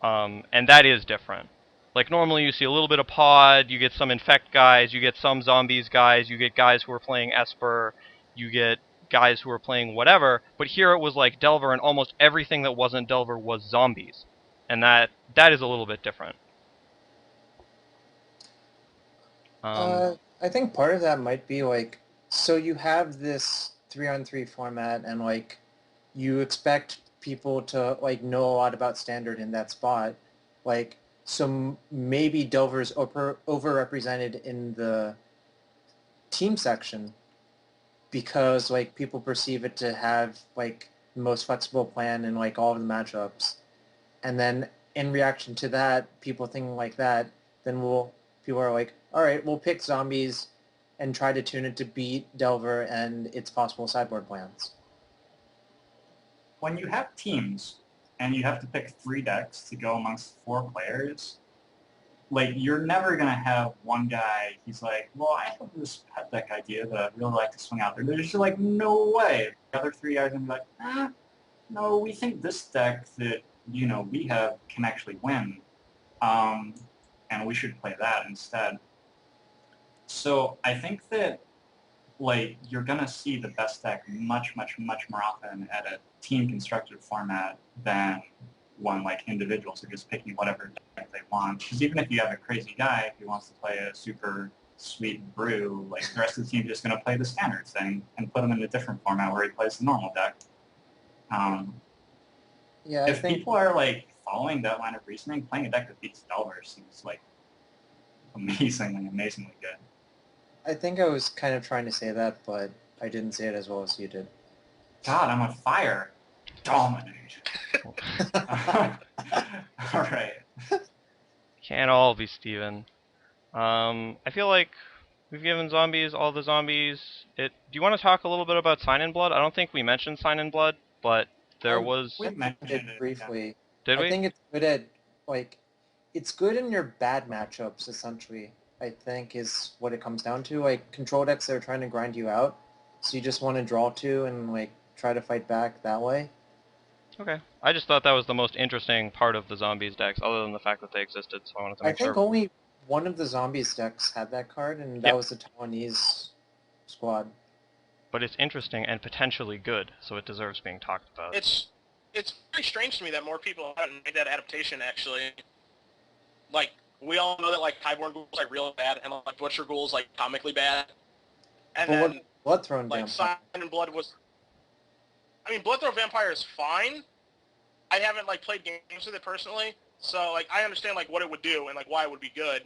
And that is different. Like, normally you see a little bit of Pod, you get some Infect guys, you get some Zombies guys, you get guys who are playing Esper, you get guys who are playing whatever, but here it was like Delver, and almost everything that wasn't Delver was zombies. And that is a little bit different. I think part of that might be like, so you have this 3-on-3 format, and like you expect people to like know a lot about standard in that spot, like so maybe Delver's overrepresented in the team section because like people perceive it to have like the most flexible plan in like all of the matchups, and then in reaction to that, people thinking like that, then people are like, all right, we'll pick zombies and try to tune it to beat Delver and its possible sideboard plans. When you have teams and you have to pick 3 decks to go amongst 4 players, like, you're never going to have one guy, he's like, well, I have this pet deck idea that I'd really like to swing out there. There's just like, no way. The other 3 guys are going to be like, no, we think this deck that, you know, we have can actually win. And we should play that instead. So I think that, like, you're going to see the best deck much, much, much more often at a team-constructed format than one like individuals are just picking whatever deck they want. Because even if you have a crazy guy who wants to play a super sweet brew, like, the rest of the team is just going to play the standard thing and put him in a different format where he plays the normal deck. Yeah, if people are, like, following that line of reasoning, playing a deck that beats Delver seems, like, amazingly good. I think I was kind of trying to say that, but I didn't say it as well as you did. God, I'm on fire. Dominate. All right. Can't all be Steven. I feel like we've given zombies all the zombies. Do you want to talk a little bit about Sign in Blood? I don't think we mentioned Sign in Blood, but there was... We I mentioned did it briefly. Did we? I think it's good at, like, it's good in your bad matchups, essentially, I think, is what it comes down to. Like, control decks that are trying to grind you out, so you just want to draw 2 and, like, try to fight back that way. Okay. I just thought that was the most interesting part of the zombies decks, other than the fact that they existed, so I wanted to make sure. I think only one of the zombies decks had that card, and that was the Taiwanese squad. But it's interesting and potentially good, so it deserves being talked about. It's very strange to me that more people haven't made that adaptation, actually. like we all know that like Highborn Ghoul's like real bad, and like Butcher Ghoul's like comically bad. And But what then Bloodthrone like Vampire? Sign and Blood was. I mean, Bloodthrow Vampire is fine. I haven't like played games with it personally, so like I understand like what it would do and like why it would be good.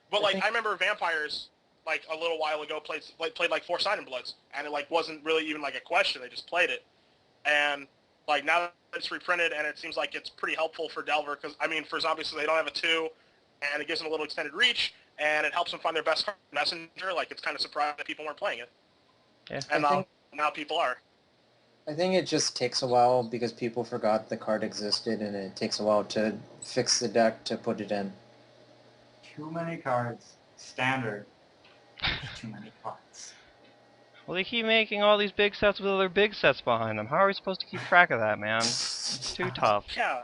But like I remember Vampires like a little while ago played like 4 Sign and Bloods, and it like wasn't really even like a question. They just played it, and like now that it's reprinted and it seems like it's pretty helpful for Delver because I mean for zombies so they don't have a 2, and it gives them a little extended reach and it helps them find their best card messenger. Like it's kind of surprising that people weren't playing it, Yeah. and now people are. I think it just takes a while because people forgot the card existed, and it takes a while to fix the deck to put it in. Too many cards. Standard. Too many cards. Well, they keep making all these big sets with other big sets behind them. How are we supposed to keep track of that, man? It's too tough. Yeah.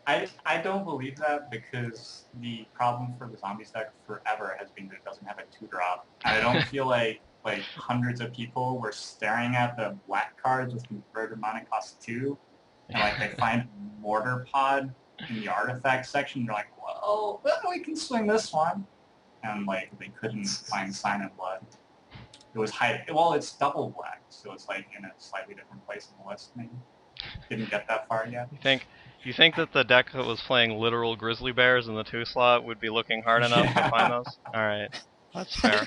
I don't believe that because the problem for the zombies deck forever has been that it doesn't have a 2-drop. And I don't feel like hundreds of people were staring at the black cards with converted mana cost 2, and like they find Mortar Pod in the artifact section. They're like, well, we can swing this one, and like they couldn't find Sign and Blood. It was it's double black, so it's like in a slightly different place in the list. Maybe didn't get that far yet. You think that the deck that was playing literal grizzly bears in the 2 slot would be looking hard enough to find those? All right, that's fair.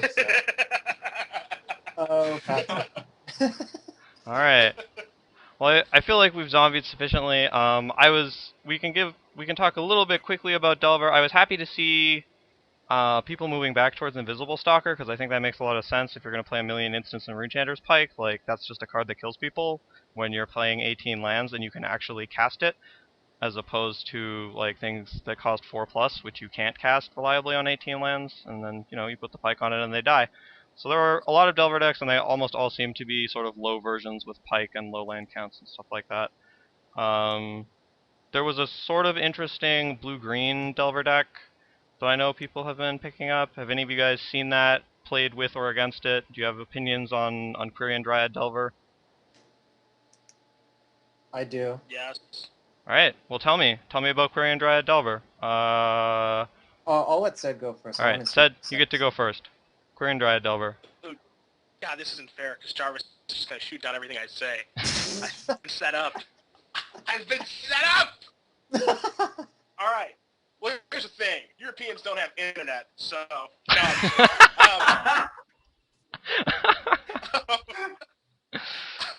Oh, Patrick. All right. Well, I feel like we've zombied sufficiently. We can talk a little bit quickly about Delver. I was happy to see people moving back towards Invisible Stalker because I think that makes a lot of sense if you're going to play a million instants in Runechanter's Pike. Like that's just a card that kills people when you're playing 18 lands and you can actually cast it, as opposed to like things that cost 4+, which you can't cast reliably on 18 lands, and then you put the Pike on it and they die. So there are a lot of Delver decks, and they almost all seem to be sort of low versions with Pike and low land counts and stuff like that. There was a sort of interesting blue-green Delver deck that I know people have been picking up. Have any of you guys seen that, played with or against it? Do you have opinions on Quirion Dryad Delver? I do. Yes. Alright, well tell me about Quirion Dryad Delver. I'll let Sed go first. Alright, Sed, you get to go first. Quirion Dryad Delver. God, this isn't fair because Jarvis is just gonna shoot down everything I say. I've been set up. I've been set up. All right. Well, here's the thing. Europeans don't have internet, so.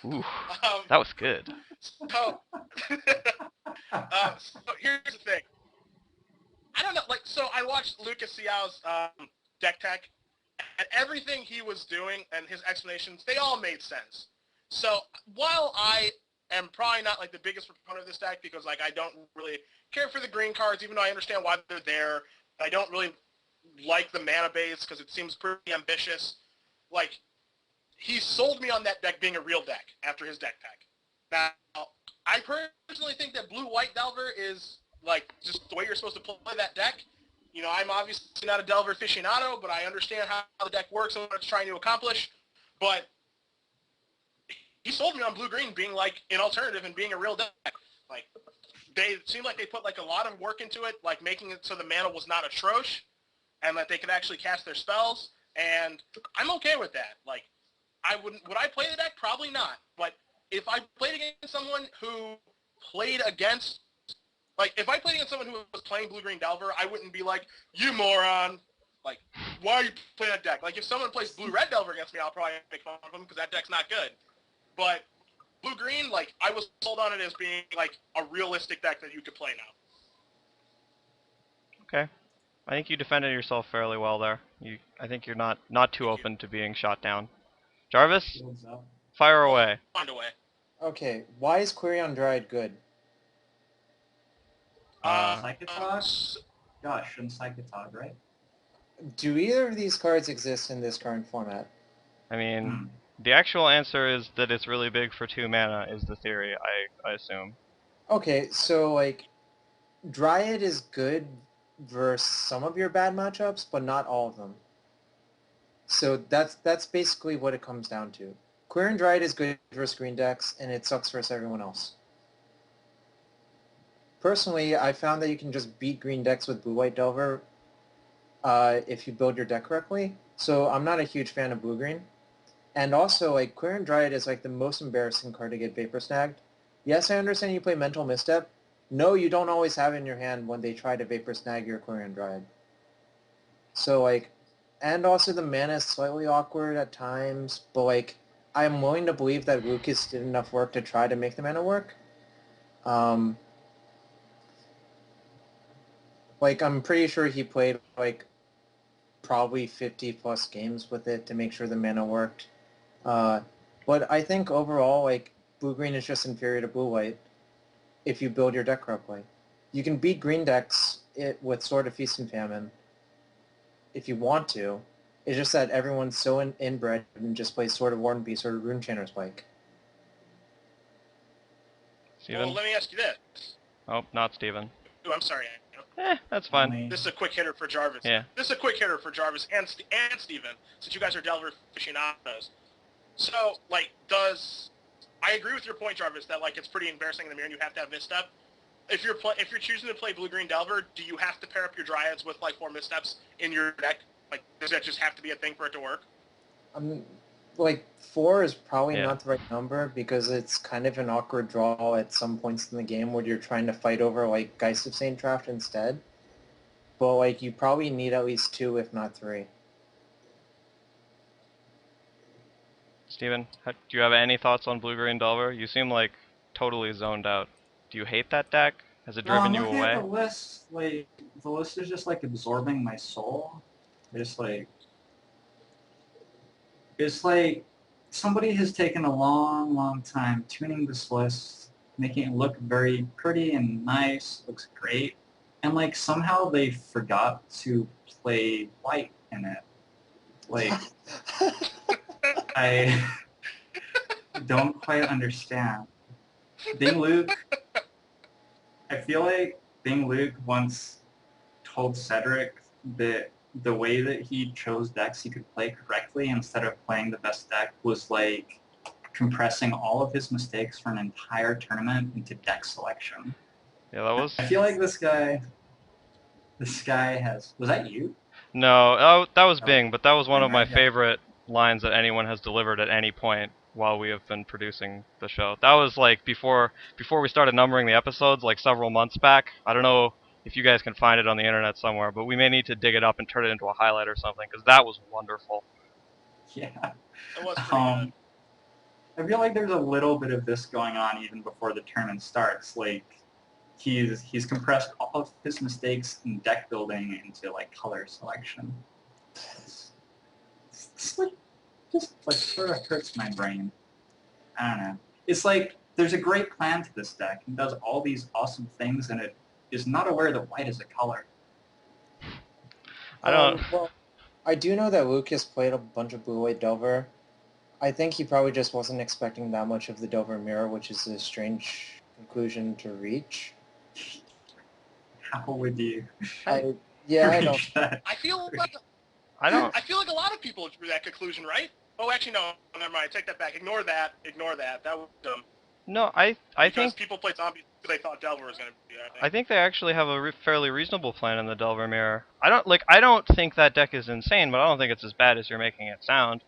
Ooh, that was good. So here's the thing. I don't know. So I watched Lucas Xiao's deck tech, and everything he was doing and his explanations, they all made sense. So while I am probably not like the biggest proponent of this deck because like I don't really care for the green cards, even though I understand why they're there. I don't really like the mana base because it seems pretty ambitious. Like he sold me on that deck being a real deck after his deck tech. Now I personally think that blue-white Delver is like just the way you're supposed to play that deck. I'm obviously not a Delver aficionado, but I understand how the deck works and what it's trying to accomplish. But he sold me on blue-green being like an alternative and being a real deck. Like they seemed like they put like a lot of work into it, like making it so the mana was not atrocious and that they could actually cast their spells. And I'm okay with that. Like would I play the deck? Probably not. But if I played against someone who played against, if I played against someone who was playing blue-green Delver, I wouldn't be like, you moron. Like, why are you playing that deck? Like, if someone plays blue-red Delver against me, I'll probably make fun of them because that deck's not good. But blue-green, I was sold on it as being, a realistic deck that you could play now. Okay. I think you defended yourself fairly well there. I think you're not too open to being shot down. Jarvis, fire away. Find a way. Okay, why is Quirion Dryad good? Psychotog? Gosh, and Psychotog, right? Do either of these cards exist in this current format? I mean, the actual answer is that it's really big for 2 mana is the theory, I assume. Okay, so, Dryad is good versus some of your bad matchups, but not all of them. So that's basically what it comes down to. Quirion Dryad is good versus green decks, and it sucks versus everyone else. personally, I found that you can just beat green decks with blue-white Delver if you build your deck correctly. So I'm not a huge fan of blue-green. And also, like, Quirion Dryad is like the most embarrassing card to get Vapor Snagged. Yes, I understand you play Mental Misstep. No, you don't always have it in your hand when they try to Vapor Snag your Quirion Dryad. So, like, and also the mana is slightly awkward at times, but, like, I'm willing to believe that Lucas did enough work to try to make the mana work. Like, I'm pretty sure he played, like, probably 50 plus games with it to make sure the mana worked. But I think overall, like, blue-green is just inferior to blue-white if you build your deck correctly. You can beat green decks with Sword of Feast and Famine if you want to. It's just that everyone's so inbred and just plays Sword of War and Peace or Runechanter's Spike. Steven? Well, let me ask you this. Oh, not Steven. Ooh, I'm sorry. That's fine. Only- This is a quick hitter for Jarvis. Yeah. This is a quick hitter for Jarvis and Steven, since you guys are Delver aficionados. So, like, I agree with your point, Jarvis, that, like, it's pretty embarrassing in the mirror and you have to have misstep. If you're choosing to play blue-green Delver, do you have to pair up your Dryads with, like, 4 missteps in your deck? Like, does that just have to be a thing for it to work? Like, 4 is probably Yeah. not the right number because it's kind of an awkward draw at some points in the game where you're trying to fight over, like, Geist of Saint Draft instead. But, like, you probably need at least 2, if not 3. Steven, do you have any thoughts on blue-green Delver? You seem like totally zoned out. Do you hate that deck? Has it No, driven I'm you looking away? at the list. Like, the list is just like absorbing my soul. It's like somebody has taken a long, long time tuning this list, making it look very pretty and nice, looks great, and like somehow they forgot to play white in it. Like, I don't quite understand. Bing Luke, I feel like Bing Luke once told Cedric that the way that he chose decks he could play correctly instead of playing the best deck was like compressing all of his mistakes for an entire tournament into deck selection. Yeah, that was... I feel like this guy has... Was that you? No, that was Oh. Bing, but that was one of my Yeah. favorite lines that anyone has delivered at any point while we have been producing the show. That was like before we started numbering the episodes, like several months back. I don't know if you guys can find it on the internet somewhere, but we may need to dig it up and turn it into a highlight or something, because that was wonderful. Yeah. It was pretty good. I feel like there's a little bit of this going on even before the tournament starts. Like, he's compressed all of his mistakes in deck building into like color selection. It's like just like sort of hurts my brain. I don't know. It's like there's a great plan to this deck and does all these awesome things, and it is not aware that white is a color. I don't... Well, I do know that Lucas played a bunch of blue-white Delver. I think he probably just wasn't expecting that much of the Delver Mirror, which is a strange conclusion to reach. How would you I don't. reach that? I feel like I don't... I feel like a lot of people drew that conclusion, right? Oh, actually, no. Never mind. Take that back. Ignore that. That was dumb. No, I Because think... people played zombies because they thought Delver was going to be there. I think they actually have a fairly reasonable plan in the Delver Mirror. I don't think that deck is insane, but I don't think it's as bad as you're making it sound.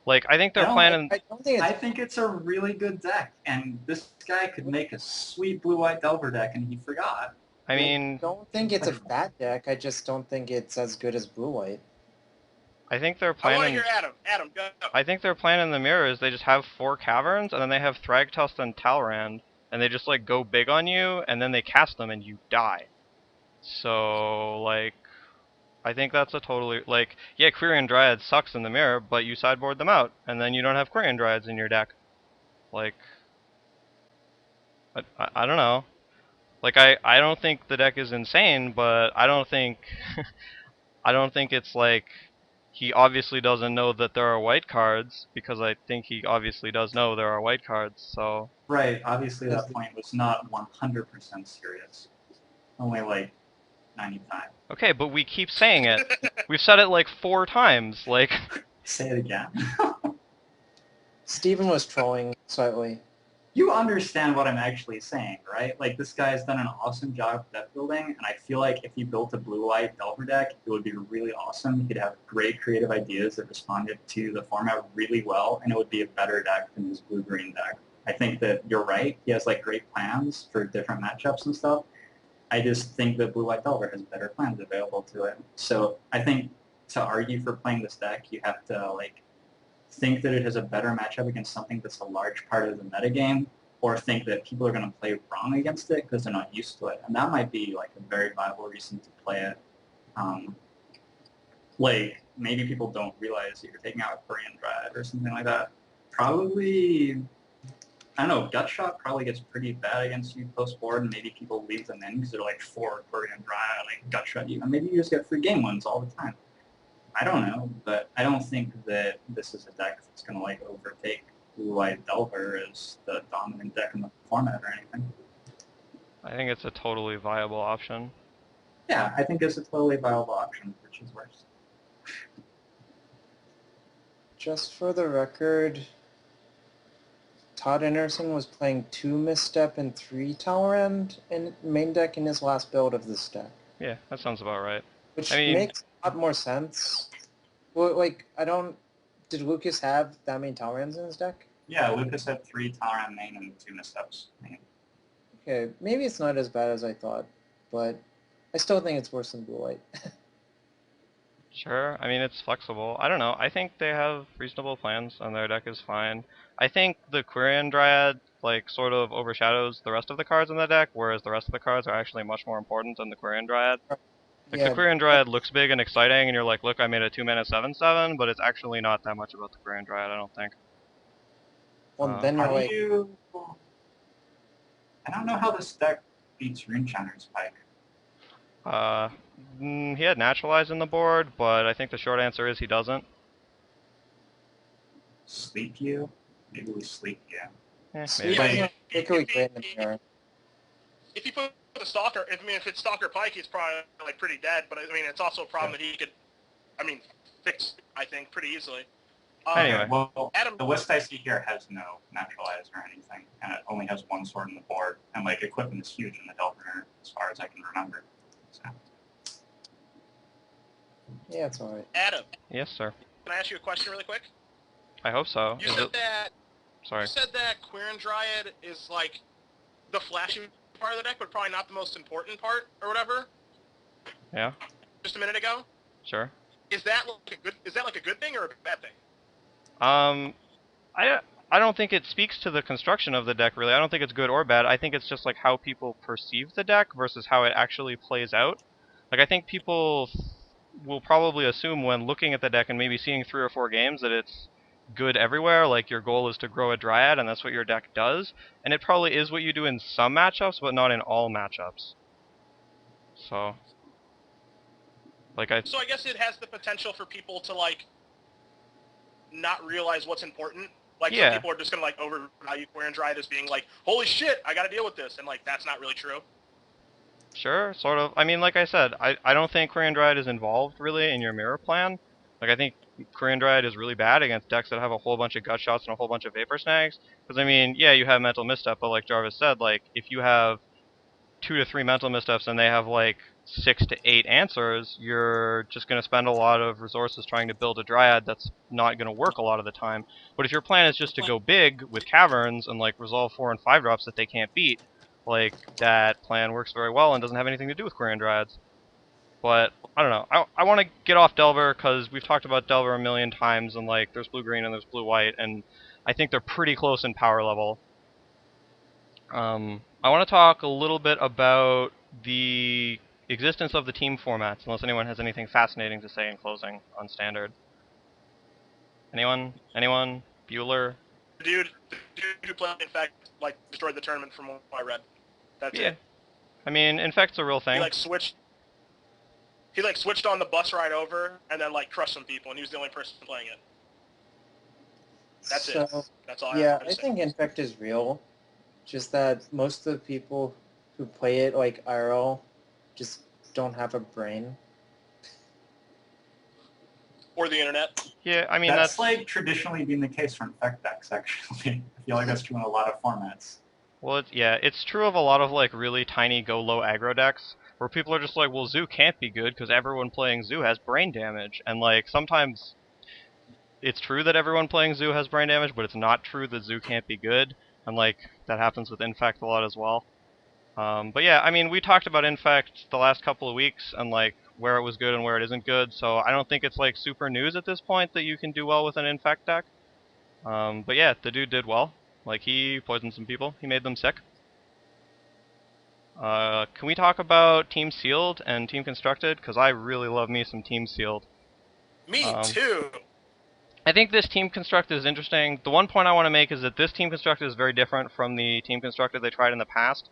Like, I think their No, plan... I don't think I it's. think it's a really good deck, and this guy could make a sweet blue-white Delver deck, and he forgot. I mean, I don't think it's a bad deck. I just don't think it's as good as blue-white. I think their I want plan to in... hear Adam. Adam, go. I think their plan in the Mirror is they just have 4 caverns, and then they have Thragtusk and Talrand, and they just, like, go big on you, and then they cast them, and you die. So, like, I think that's a totally... Like, yeah, Quirion Dryad sucks in the Mirror, but you sideboard them out, and then you don't have Quirion Dryads in your deck. Like, I don't know. Like, I don't think the deck is insane, but I don't think... I don't think it's, like... He obviously doesn't know that there are white cards, because I think he obviously does know there are white cards, so... Right, obviously that point was not 100% serious. Only like 95. Okay, but we keep saying it. We've said it like 4 times, like... Say it again. Steven was trolling slightly. you understand what I'm actually saying, right? Like, this guy's done an awesome job of deck building, and I feel like if he built a blue-white Delver deck, it would be really awesome. He could have great creative ideas that responded to the format really well, and it would be a better deck than his blue-green deck. I think that you're right. He has, like, great plans for different matchups and stuff. I just think that blue-white Delver has better plans available to it. So I think to argue for playing this deck, you have to, like, think that it has a better matchup against something that's a large part of the metagame, or think that people are going to play wrong against it because they're not used to it. And that might be like a very viable reason to play it. Like, maybe people don't realize that you're taking out a Korean Dryad or something like that. Probably, I don't know, Gut Shot probably gets pretty bad against you post-board, and maybe people leave them in because they're like 4 Korean Dryad, like Gut Shot you. And maybe you just get free game ones all the time. I don't know, but I don't think that this is a deck that's going to like overtake Blue-White Delver as the dominant deck in the format or anything. I think it's a totally viable option. Yeah, I think it's a totally viable option, which is worse. Just for the record, Todd Anderson was playing 2 Misstep and 3 Tower End in main deck in his last build of this deck. Yeah, that sounds about right. Which I mean, makes a lot more sense. Well, like, did Lucas have that many Tower Ends in his deck? Yeah, Lucas had 3 Tower End main and 2 Missteps main. Okay, maybe it's not as bad as I thought, but I still think it's worse than Blue-White. Sure. I mean, it's flexible. I don't know. I think they have reasonable plans, and their deck is fine. I think the Quirion Dryad, like, sort of overshadows the rest of the cards in the deck, whereas the rest of the cards are actually much more important than the Quirion Dryad. Like, Yeah, the Quirion Dryad looks big and exciting, and you're like, look, I made a 2-mana 7/7, but it's actually not that much about the Quirion Dryad, I don't think. well, then How you're do like, you... I don't know how this deck beats Runeshiner's Pike. He had Naturalize in the board, but I think the short answer is he doesn't. Sleep you? Maybe we sleep you. Eh, Sleep maybe. is particularly great in the mirror. If you put the Stalker, if it's Stalker Pike, he's probably like pretty dead. But I mean, it's also a problem that he could, fix. I think pretty easily. Anyway. Well, Adam, the list I see here has no Naturalize or anything, and it only has 1 sword in the board, and like equipment is huge in the Delver as far as I can remember. So. Yeah, it's alright. Adam, Yes, sir. can I ask you a question really quick? I hope so. You Is said it... that Sorry. you said that Quirion Dryad is like the flashy part of the deck, but probably not the most important part, or whatever. Yeah, Just a minute ago. sure. Is that like a good thing or a bad thing? I don't think it speaks to the construction of the deck, really. I don't think it's good or bad. I think it's just, like, how people perceive the deck versus how it actually plays out. Like, I think people will probably assume when looking at the deck and maybe seeing 3 or 4 games that it's good everywhere, like your goal is to grow a Dryad, and that's what your deck does. And it probably is what you do in some matchups, but not in all matchups. So... So I guess it has the potential for people to like not realize what's important. Like Yeah. some people are just gonna like overvalue Quirion Dryad as being like, holy shit, I gotta deal with this, and like that's not really true. Sure, sort of. I mean, like I said, I don't think Quirion Dryad is involved, really, in your mirror plan. Like, I think Quirion Dryad is really bad against decks that have a whole bunch of gut shots and a whole bunch of vapor snags. Because, I mean, yeah, you have mental misstep, but like Jarvis said, like, if you have 2 to 3 mental missteps and they have, like, 6 to 8 answers, you're just going to spend a lot of resources trying to build a Dryad that's not going to work a lot of the time. But if your plan is just to go big with caverns and, like, resolve 4 and 5 drops that they can't beat, like, that plan works very well and doesn't have anything to do with Quirion Dryads. But, I don't know. I want to get off Delver because we've talked about Delver a million times, and, like, there's blue-green and there's blue-white, and I think they're pretty close in power level. I want to talk a little bit about the existence of the team formats, unless anyone has anything fascinating to say in closing on Standard. Anyone? Anyone? Bueller? The dude who played, in fact, like destroyed the tournament from what I read. That's Yeah. it. I mean, Infect's a real thing. He switched on the bus ride over and then like crushed some people, and he was the only person playing it. That's it. That's all. Yeah, have to I say. think Infect is real. Just that most of the people who play it like IRL just don't have a brain. or the internet. Yeah, I mean That's like traditionally been the case for infect decks. Actually, I feel like that's true in a lot of formats. well, it's true of a lot of like really tiny go low aggro decks where people are just like, well, Zoo can't be good because everyone playing Zoo has brain damage, and like sometimes it's true that everyone playing Zoo has brain damage, but it's not true that Zoo can't be good, and like that happens with Infect a lot as well. But yeah, I mean, we talked about Infect the last couple of weeks and like where it was good and where it isn't good, so I don't think it's like super news at this point that you can do well with an Infect deck. But yeah, the dude did well. Like he poisoned some people, he made them sick. Can we talk about Team Sealed and Team Constructed? Because I really love me some Team Sealed. Me too. I think this Team Constructed is interesting. The one point I want to make is that this Team Constructed is very different from the Team Constructed they tried in the past.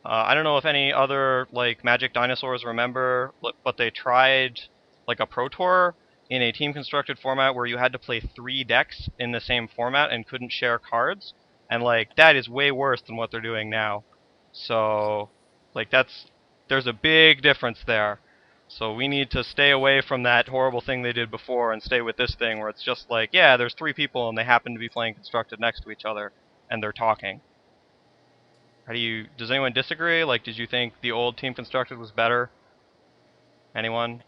I don't know if any other like Magic dinosaurs remember, but they tried like a Pro Tour in a Team Constructed format where you had to play 3 decks in the same format and couldn't share cards, and like that is way worse than what they're doing now. So, like there's a big difference there. So we need to stay away from that horrible thing they did before and stay with this thing where it's just like, yeah, there's 3 people and they happen to be playing Constructed next to each other and they're talking. Does anyone disagree? Like, did you think the old Team Constructed was better? Anyone?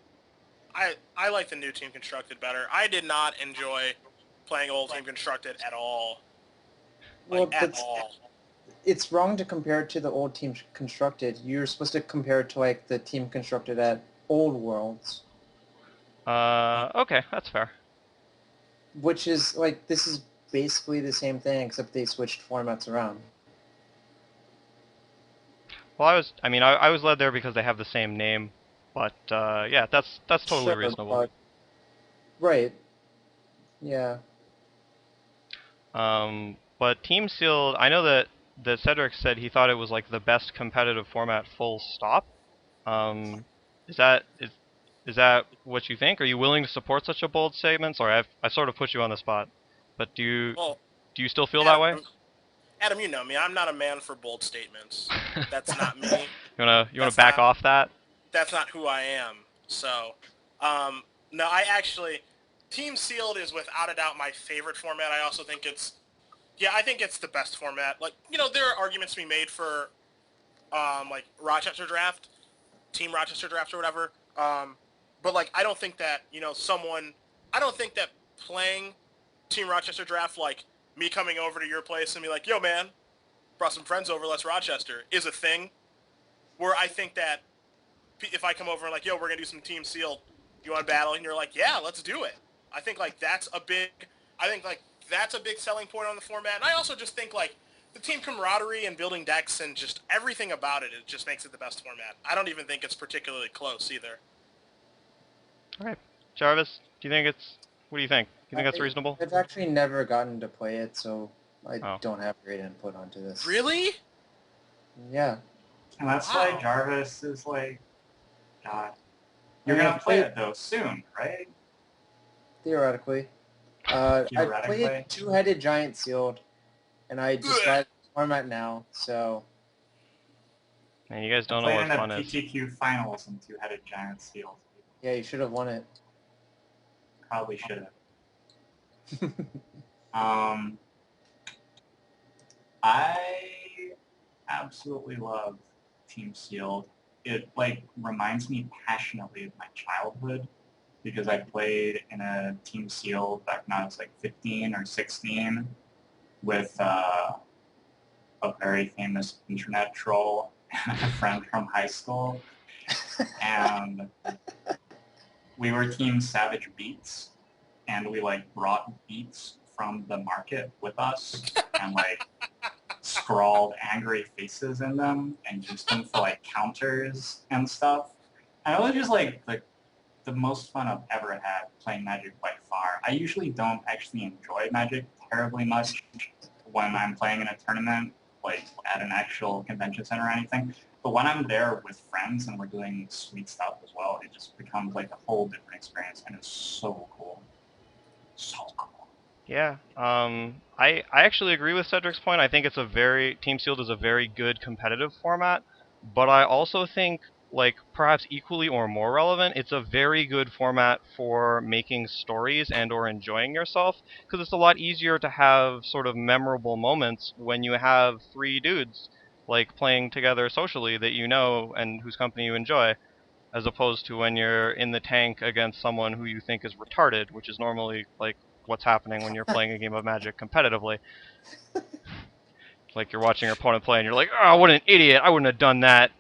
I like the new Team Constructed better. I did not enjoy playing old Team Constructed at all. Well, At all. it's wrong to compare it to the old Team Constructed. You're supposed to compare it to like the Team Constructed at Old Worlds, Okay, that's fair. which is like this is basically the same thing except they switched formats around. Well, I was led there because they have the same name, but yeah, that's totally Sure, reasonable. but- right. Yeah. But Team Sealed, I know that Cedric said he thought it was like the best competitive format, full stop. Is that what you think? Are you willing to support such a bold statement? Sorry, I sort of put you on the spot, but do Well, you still feel that way? Adam, you know me. I'm not a man for bold statements. That's not me. You wanna That's back not- off that? That's not who I am. So, no, I actually, Team Sealed is without a doubt my favorite format. I also think I think it's the best format. Like, there are arguments to be made for, like Rochester Draft, Team Rochester Draft or whatever. But like, I don't think that, I don't think that playing Team Rochester Draft, like me coming over to your place and be like, yo man, brought some friends over, let's Rochester, is a thing. Where I think that if I come over and like, yo, we're going to do some Team Sealed, you want to battle? And you're like, yeah, let's do it. I think like that's a big selling point on the format. And I also just think like the team camaraderie and building decks and just everything about it just makes it the best format. I don't even think it's particularly close either. Alright. Jarvis, what do you think? Do you think that's reasonable? I've actually never gotten to play it, so I Oh. don't have great input onto this. Really? Yeah. And that's Wow. why Jarvis is like, God. You're I mean, gonna play play- it though soon, right? Theoretically. I Theoretically? played Two-Headed Giant Sealed, and I decided the format now, so... And you guys don't know Played what in the fun is. PTQ finals in Two-Headed Giant Seals. Yeah, you should have won it. Probably should have. I absolutely love Team Sealed. It like reminds me passionately of my childhood because I played in a Team Sealed back when I was like 15 or 16 with a very famous internet troll and a friend from high school. And we were Team Savage Beats, and we like brought beats from the market with us and like scrawled angry faces in them and used them for like counters and stuff. And it was just like the most fun I've ever had playing Magic by far. I usually don't actually enjoy Magic terribly much when I'm playing in a tournament, like at an actual convention center or anything. But when I'm there with friends and we're doing sweet stuff as well, it just becomes like a whole different experience, and it's so cool. So cool. Yeah. I actually agree with Cedric's point. I think Team Sealed is a very good competitive format, but I also think like perhaps equally or more relevant, it's a very good format for making stories and or enjoying yourself, because it's a lot easier to have sort of memorable moments when you have three dudes like playing together socially that you know and whose company you enjoy, as opposed to when you're in the tank against someone who you think is retarded, which is normally like what's happening when you're playing a game of Magic competitively. Like you're watching your opponent play and you're like, oh, what an idiot, I wouldn't have done that.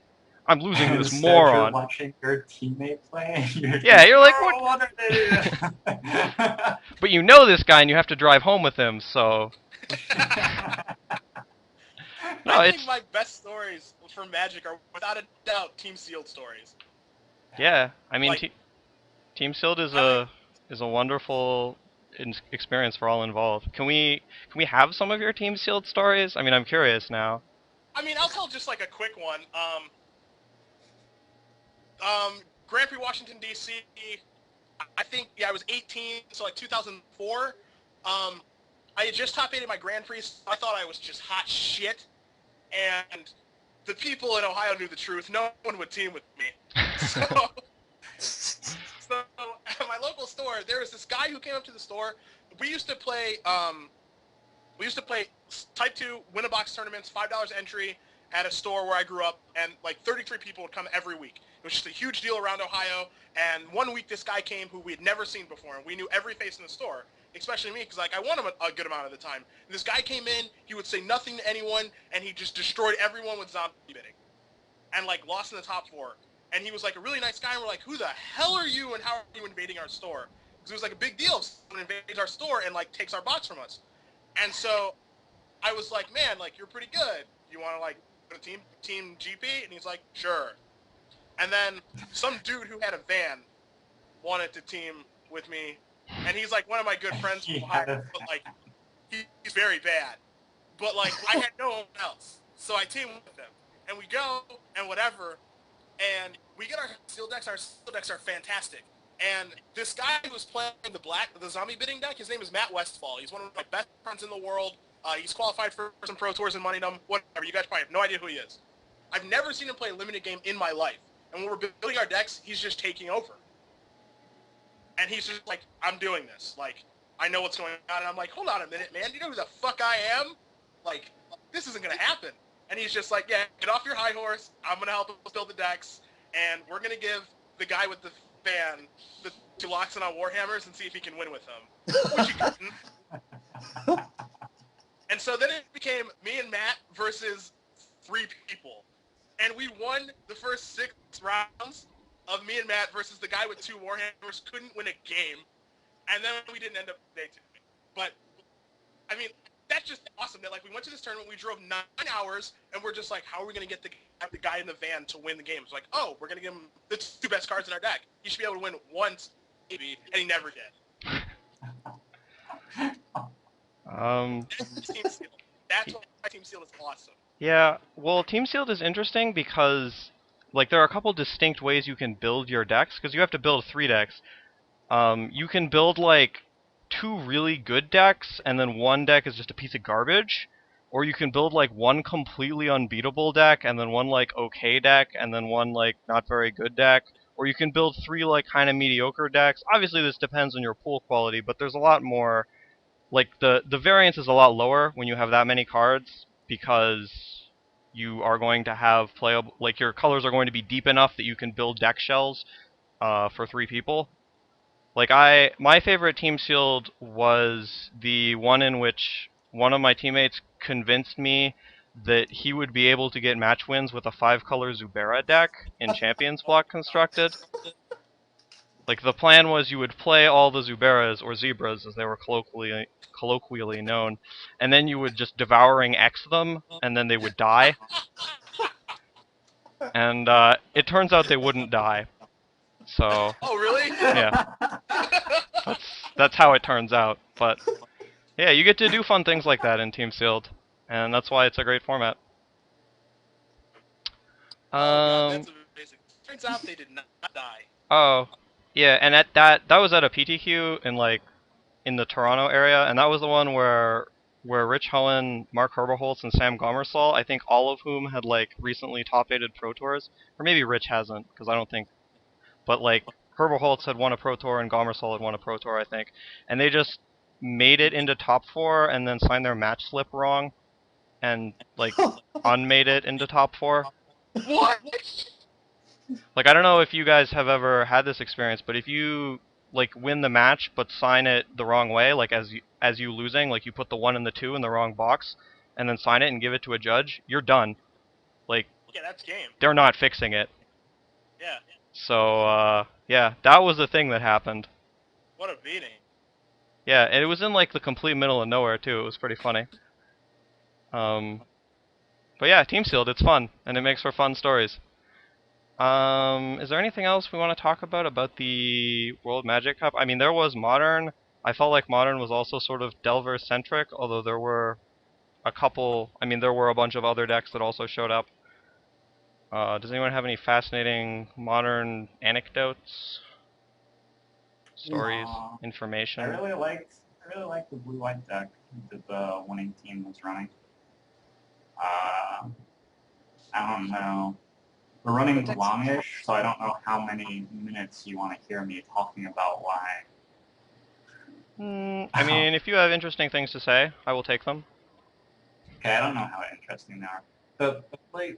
I'm losing to this Instead, you're moron. watching your teammate play. You're Yeah, you're like, oh, what? what an idiot! But you know this guy and you have to drive home with him, so no, I it's think my best stories for Magic are without a doubt Team Sealed stories. yeah. I mean, Like- Team Sealed is I a wonderful experience for all involved. Can we have some of your Team Sealed stories? I mean, I'm curious now. I mean, I'll tell just like a quick one. Grand Prix Washington D.C. I think I was 18, so like 2004. I had just top 8 in my Grand Prix. So I thought I was just hot shit, and the people in Ohio knew the truth. No one would team with me. So at my local store, there was this guy who came up to the store. We used to play. We used to play Type 2 win-a-box tournaments, $5 entry at a store where I grew up, and like 33 people would come every week. It was just a huge deal around Ohio, and one week this guy came who we had never seen before, and we knew every face in the store, especially me, because like I won him a good amount of the time. And this guy came in, he would say nothing to anyone, and he just destroyed everyone with zombie bidding, and like lost in the top 4. And he was like a really nice guy, and we're like, who the hell are you, and how are you invading our store? Because it was like a big deal if someone invades our store and like takes our box from us. And so I was like, man, like, you're pretty good. You want to, like, go to team GP? And he's like, sure. And then some dude who had a van wanted to team with me. And he's, like, one of my good friends from Ohio, but, like, he's very bad. But, like, I had no one else. So I teamed with him. And we go and whatever. And we get our steel decks. Our steel decks are fantastic. And this guy who was playing the zombie bidding deck, his name is Matt Westfall. He's one of my best friends in the world. He's qualified for some Pro Tours and Moneydom, whatever. You guys probably have no idea who he is. I've never seen him play a limited game in my life. And when we're building our decks, he's just taking over. And he's just like, I'm doing this. Like, I know what's going on. And I'm like, hold on a minute, man. Do you know who the fuck I am? Like, this isn't going to happen. And he's just like, yeah, get off your high horse. I'm going to help us build the decks. And we're going to give the guy with the fan the 2 locks in on Warhammers and see if he can win with them. Which he couldn't. And so then it became me and Matt versus 3 people. And we won the first 6 rounds of me and Matt versus the guy with 2 Warhammers. Couldn't win a game. And then we didn't end up day 2. But, I mean, that's just awesome that, like, we went to this tournament, we drove 9 hours, and we're just like, how are we going to get the guy in the van to win the game? It's like, oh, we're going to give him the 2 best cards in our deck. He should be able to win once, maybe, and he never did. That's Team Seal. That's why Team Seal is awesome. Yeah, well, Team Sealed is interesting because, like, there are a couple distinct ways you can build your decks, because you have to build 3 decks. You can build, like, 2 really good decks, and then 1 deck is just a piece of garbage. Or you can build, like, 1 completely unbeatable deck, and then 1, like, okay deck, and then 1, like, not very good deck. Or you can build 3, like, kind of mediocre decks. Obviously, this depends on your pool quality, but there's a lot more... Like, the variance is a lot lower when you have that many cards, because you are going to have playable... Like, your colors are going to be deep enough that you can build deck shells for 3 people. Like, my favorite Team Sealed was the one in which one of my teammates convinced me that he would be able to get match wins with a 5-color Zubera deck in Champions Block Constructed. Like, the plan was you would play all the Zuberas, or Zebras as they were colloquially known, and then you would just Devouring X them, and then they would die. And it turns out they wouldn't die. So, Oh, really? yeah. That's how it turns out. But yeah, you get to do fun things like that in Team Sealed, and that's why it's a great format. Oh, God, that's amazing. Turns out they did not die. Oh, yeah, and at that was at a PTQ in the Toronto area, and that was the one where where Rich Hohen, Mark Herberholz, and Sam Gomersall, I think all of whom had like recently top-aided Pro Tours, or maybe Rich hasn't, because I don't think, but like Herberholz had won a Pro Tour and Gomersall had won a Pro Tour, I think, and they just made it into top 4 and then signed their match slip wrong, and like unmade it into top 4. What? Like, I don't know if you guys have ever had this experience, but if you like win the match but sign it the wrong way, like as you losing, like you put the 1 and the 2 in the wrong box and then sign it and give it to a judge, you're done. Like, Yeah, that's game. they're not fixing it. Yeah. So yeah, that was the thing that happened. What a beating. Yeah, and it was in like the complete middle of nowhere too. It was pretty funny. But yeah, Team Sealed, it's fun and it makes for fun stories. Is there anything else we want to talk about the World Magic Cup? I mean, there was Modern. I felt like Modern was also sort of Delver-centric, although there were a couple... I mean, there were a bunch of other decks that also showed up. Does anyone have any fascinating Modern anecdotes? Stories? No. Information? I really liked the blue-white deck that the winning team was running. I don't know. We're running longish, so I don't know how many minutes you want to hear me talking about why. I mean, if you have interesting things to say, I will take them. Okay, I don't know how interesting they are. But, like,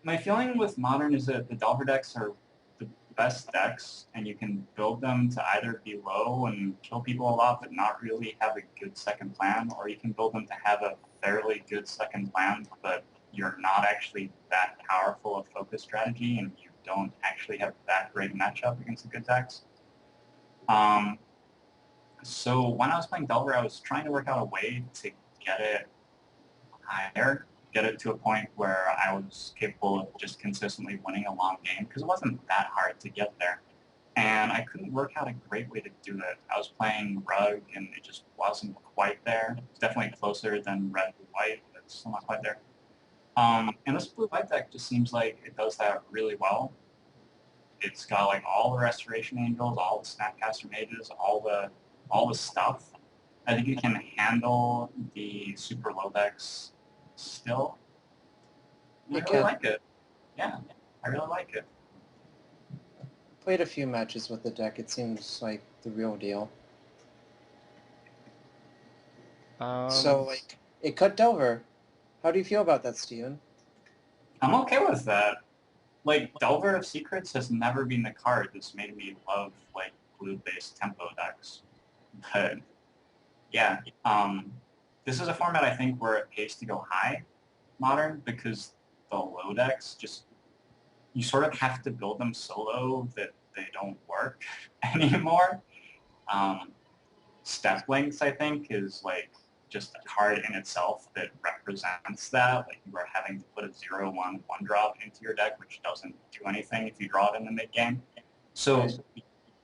my feeling with Modern is that the Delver decks are the best decks, and you can build them to either be low and kill people a lot but not really have a good second plan, or you can build them to have a fairly good second plan, but you're not actually that powerful of focus strategy, and you don't actually have that great matchup against the good decks. So when I was playing Delver, I was trying to work out a way to get it higher, get it to a point where I was capable of just consistently winning a long game, because it wasn't that hard to get there. And I couldn't work out a great way to do it. I was playing Rug, and it just wasn't quite there. It's definitely closer than Red, Blue, White, but it's still not quite there. And this blue-white deck just seems like it does that really well. It's got like all the Restoration Angels, all the Snapcaster Mages, all the stuff. I think it can handle the super low decks still. I really like it. Yeah, I really like it. Played a few matches with the deck. It seems like the real deal. So, like, it cut Delver. How do you feel about that, Steven? I'm okay with that. Like, Delver of Secrets has never been the card that's made me love, like, blue-based tempo decks. But, yeah, this is a format I think where it pays to go high, Modern, because the low decks just, you sort of have to build them so low that they don't work anymore. Step Lengths, I think, is, like, just a card in itself that represents that. Like, you are having to put a 0/1 1-drop into your deck, which doesn't do anything if you draw it in the mid-game. So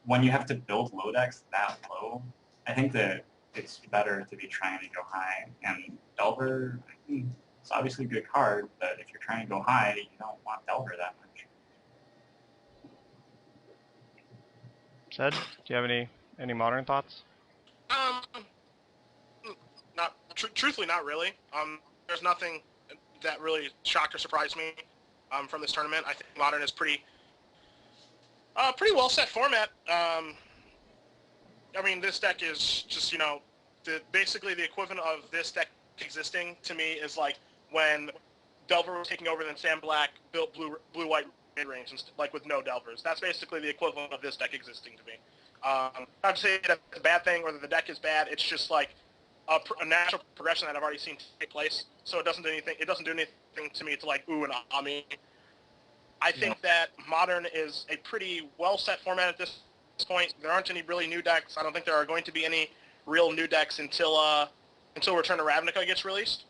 when you have to build low decks that low, I think that it's better to be trying to go high. And Delver, it's obviously a good card, but if you're trying to go high, you don't want Delver that much. Zed, do you have any Modern thoughts? Truthfully, not really. There's nothing that really shocked or surprised me from this tournament. I think Modern is pretty well set format. I mean, this deck is just, basically the equivalent of this deck existing to me is like when Delver was taking over, then Sam Black built blue-white mid-range, like with no Delvers. That's basically the equivalent of this deck existing to me. Not to say that's a bad thing or that the deck is bad. It's just like a natural progression that I've already seen take place. So it doesn't do anything. It doesn't do anything to me to like ooh and ah me. I think that Modern is a pretty well set format at this point. There aren't any really new decks. I don't think there are going to be any real new decks until Return to Ravnica gets released.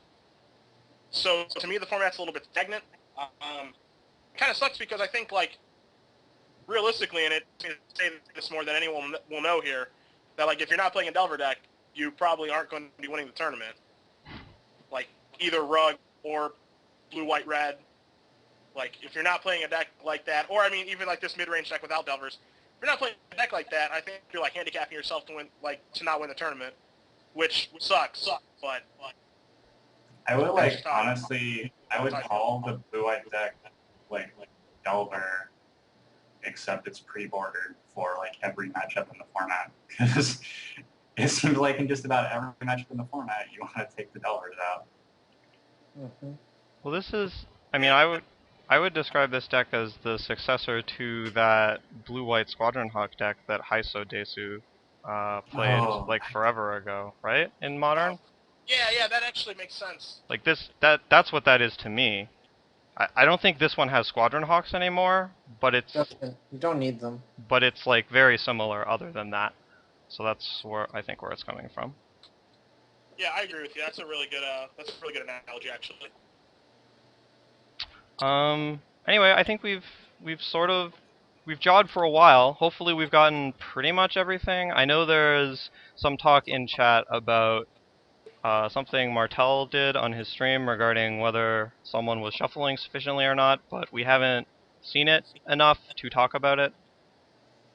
So to me, the format's a little bit stagnant. Kind of sucks because I think, like, realistically, and it's going to say this more than anyone will know here, that, like, if you're not playing a Delver deck, you probably aren't going to be winning the tournament. Like, either Rug or Blue, White, Red. Like, if you're not playing a deck like that, or, I mean, even, like, this mid-range deck without Delvers, if you're not playing a deck like that, I think you're, like, handicapping yourself to win, like, to not win the tournament. which sucks. But I would Next time. honestly, I would call the blue-white deck like Delver, except it's pre-bordered for like every matchup in the format because it seems like in just about every matchup in the format you want to take the Delvers out. Hmm. Well, this is. I mean, I would describe this deck as the successor to that blue-white Squadron Hawk deck that Heiso Desu played Oh. like forever ago, right? In Modern. yeah, that actually makes sense. Like that's what that is to me. I don't think this one has Squadron Hawks anymore, but it's You don't need them. like very similar other than that. So that's where I think where it's coming from. Yeah, I agree with you. That's a really good analogy, actually. Anyway, I think we've jawed for a while. Hopefully we've gotten pretty much everything. I know there's some talk in chat about something Martel did on his stream regarding whether someone was shuffling sufficiently or not, but we haven't seen it enough to talk about it,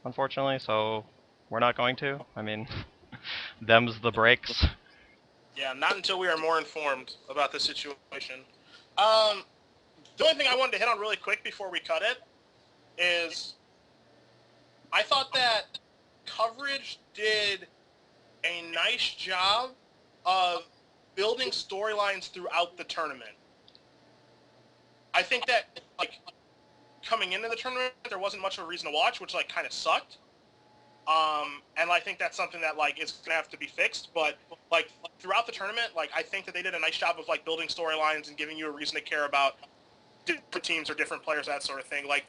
unfortunately, so we're not going to. I mean, them's the breaks. Yeah, not until we are more informed about the situation. The only thing I wanted to hit on really quick before we cut it is I thought that coverage did a nice job of building storylines throughout the tournament. I think that, like, coming into the tournament, there wasn't much of a reason to watch, which, like, kind of sucked. And I think that's something that, like, is going to have to be fixed. But, like, throughout the tournament, like, I think that they did a nice job of, like, building storylines and giving you a reason to care about different teams or different players, that sort of thing. Like,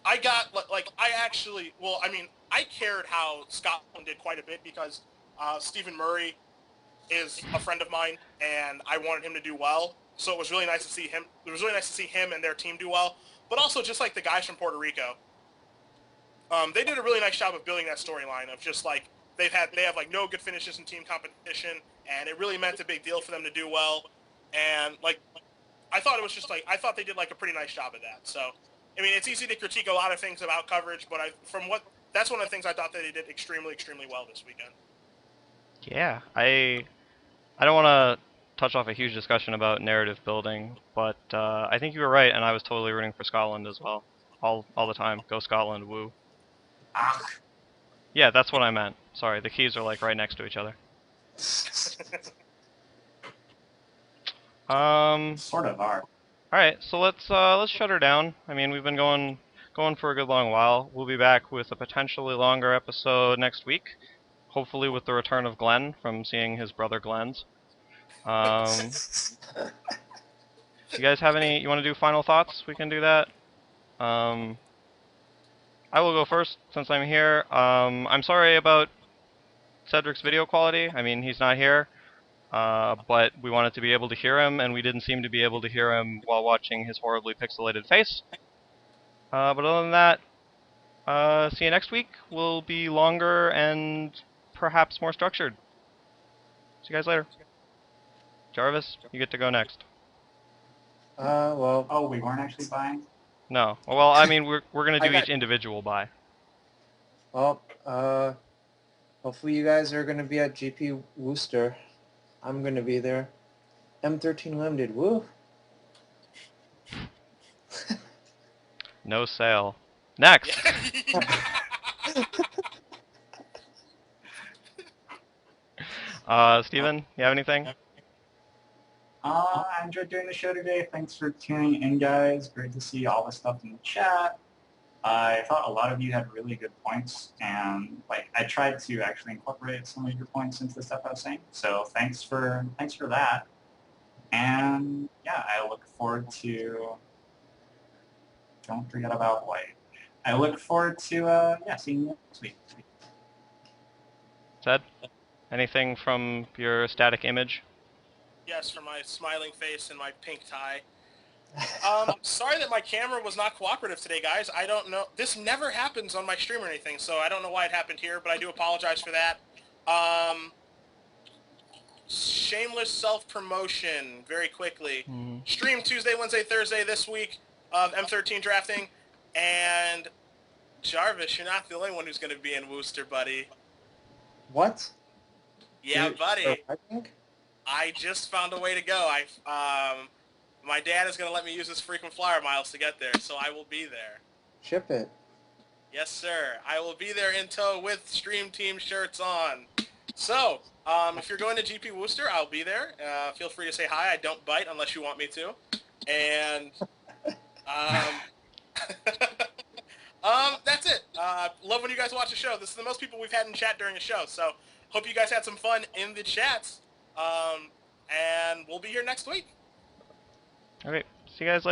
I cared how Scotland did quite a bit because Stephen Murray is a friend of mine, and I wanted him to do well. So it was really nice to see him. It was really nice to see him and their team do well. But also just like the guys from Puerto Rico, they did a really nice job of building that storyline of just like they have like no good finishes in team competition, and it really meant a big deal for them to do well. And like I thought they did like a pretty nice job of that. So I mean, it's easy to critique a lot of things about coverage, but that's one of the things I thought that they did extremely, extremely well this weekend. Yeah, I don't want to touch off a huge discussion about narrative building, but I think you were right, and I was totally rooting for Scotland as well, all the time. Go Scotland, woo! Ah, Yeah, that's what I meant. Sorry, the keys are like right next to each other. sort of are. All right, so let's shut her down. I mean, we've been going for a good long while. We'll be back with a potentially longer episode next week, hopefully with the return of Glenn from seeing his brother Glenn's. You guys have any? You want to do final thoughts? We can do that. I will go first since I'm here. I'm sorry about Cedric's video quality. I mean, he's not here, but we wanted to be able to hear him, and we didn't seem to be able to hear him while watching his horribly pixelated face. But other than that, see you next week. We'll be longer and perhaps more structured. See you guys later. Jarvis, you get to go next. Well, Oh, we weren't actually buying? No. Well, I mean, we're gonna do got- each individual buy. well, hopefully you guys are gonna be at GP Worcester. I'm gonna be there. M13 Limited, woo! No sale. Next. Steven, you have anything? I enjoyed doing the show today. Thanks for tuning in, guys. Great to see all the stuff in the chat. I thought a lot of you had really good points, and like I tried to actually incorporate some of your points into the stuff I was saying. So thanks for that. And yeah, I look forward to. Don't forget about white. I look forward to seeing you next week. Ted, anything from your static image? Yes, for my smiling face and my pink tie. Sorry that my camera was not cooperative today, guys. I don't know. This never happens on my stream or anything, so I don't know why it happened here, but I do apologize for that. Shameless self-promotion, very quickly. Stream Tuesday, Wednesday, Thursday this week of M13 drafting, and Jarvis, you're not the only one who's going to be in Worcester, buddy. What? Yeah, buddy. I think. I just found a way to go. My dad is going to let me use his frequent flyer miles to get there, so I will be there. Ship it. Yes, sir. I will be there in tow with Stream Team shirts on. So, if you're going to GP Worcester, I'll be there. Feel free to say hi. I don't bite unless you want me to. And that's it. Love when you guys watch the show. This is the most people we've had in chat during a show. So, hope you guys had some fun in the chats. And we'll be here next week. Okay, see you guys later.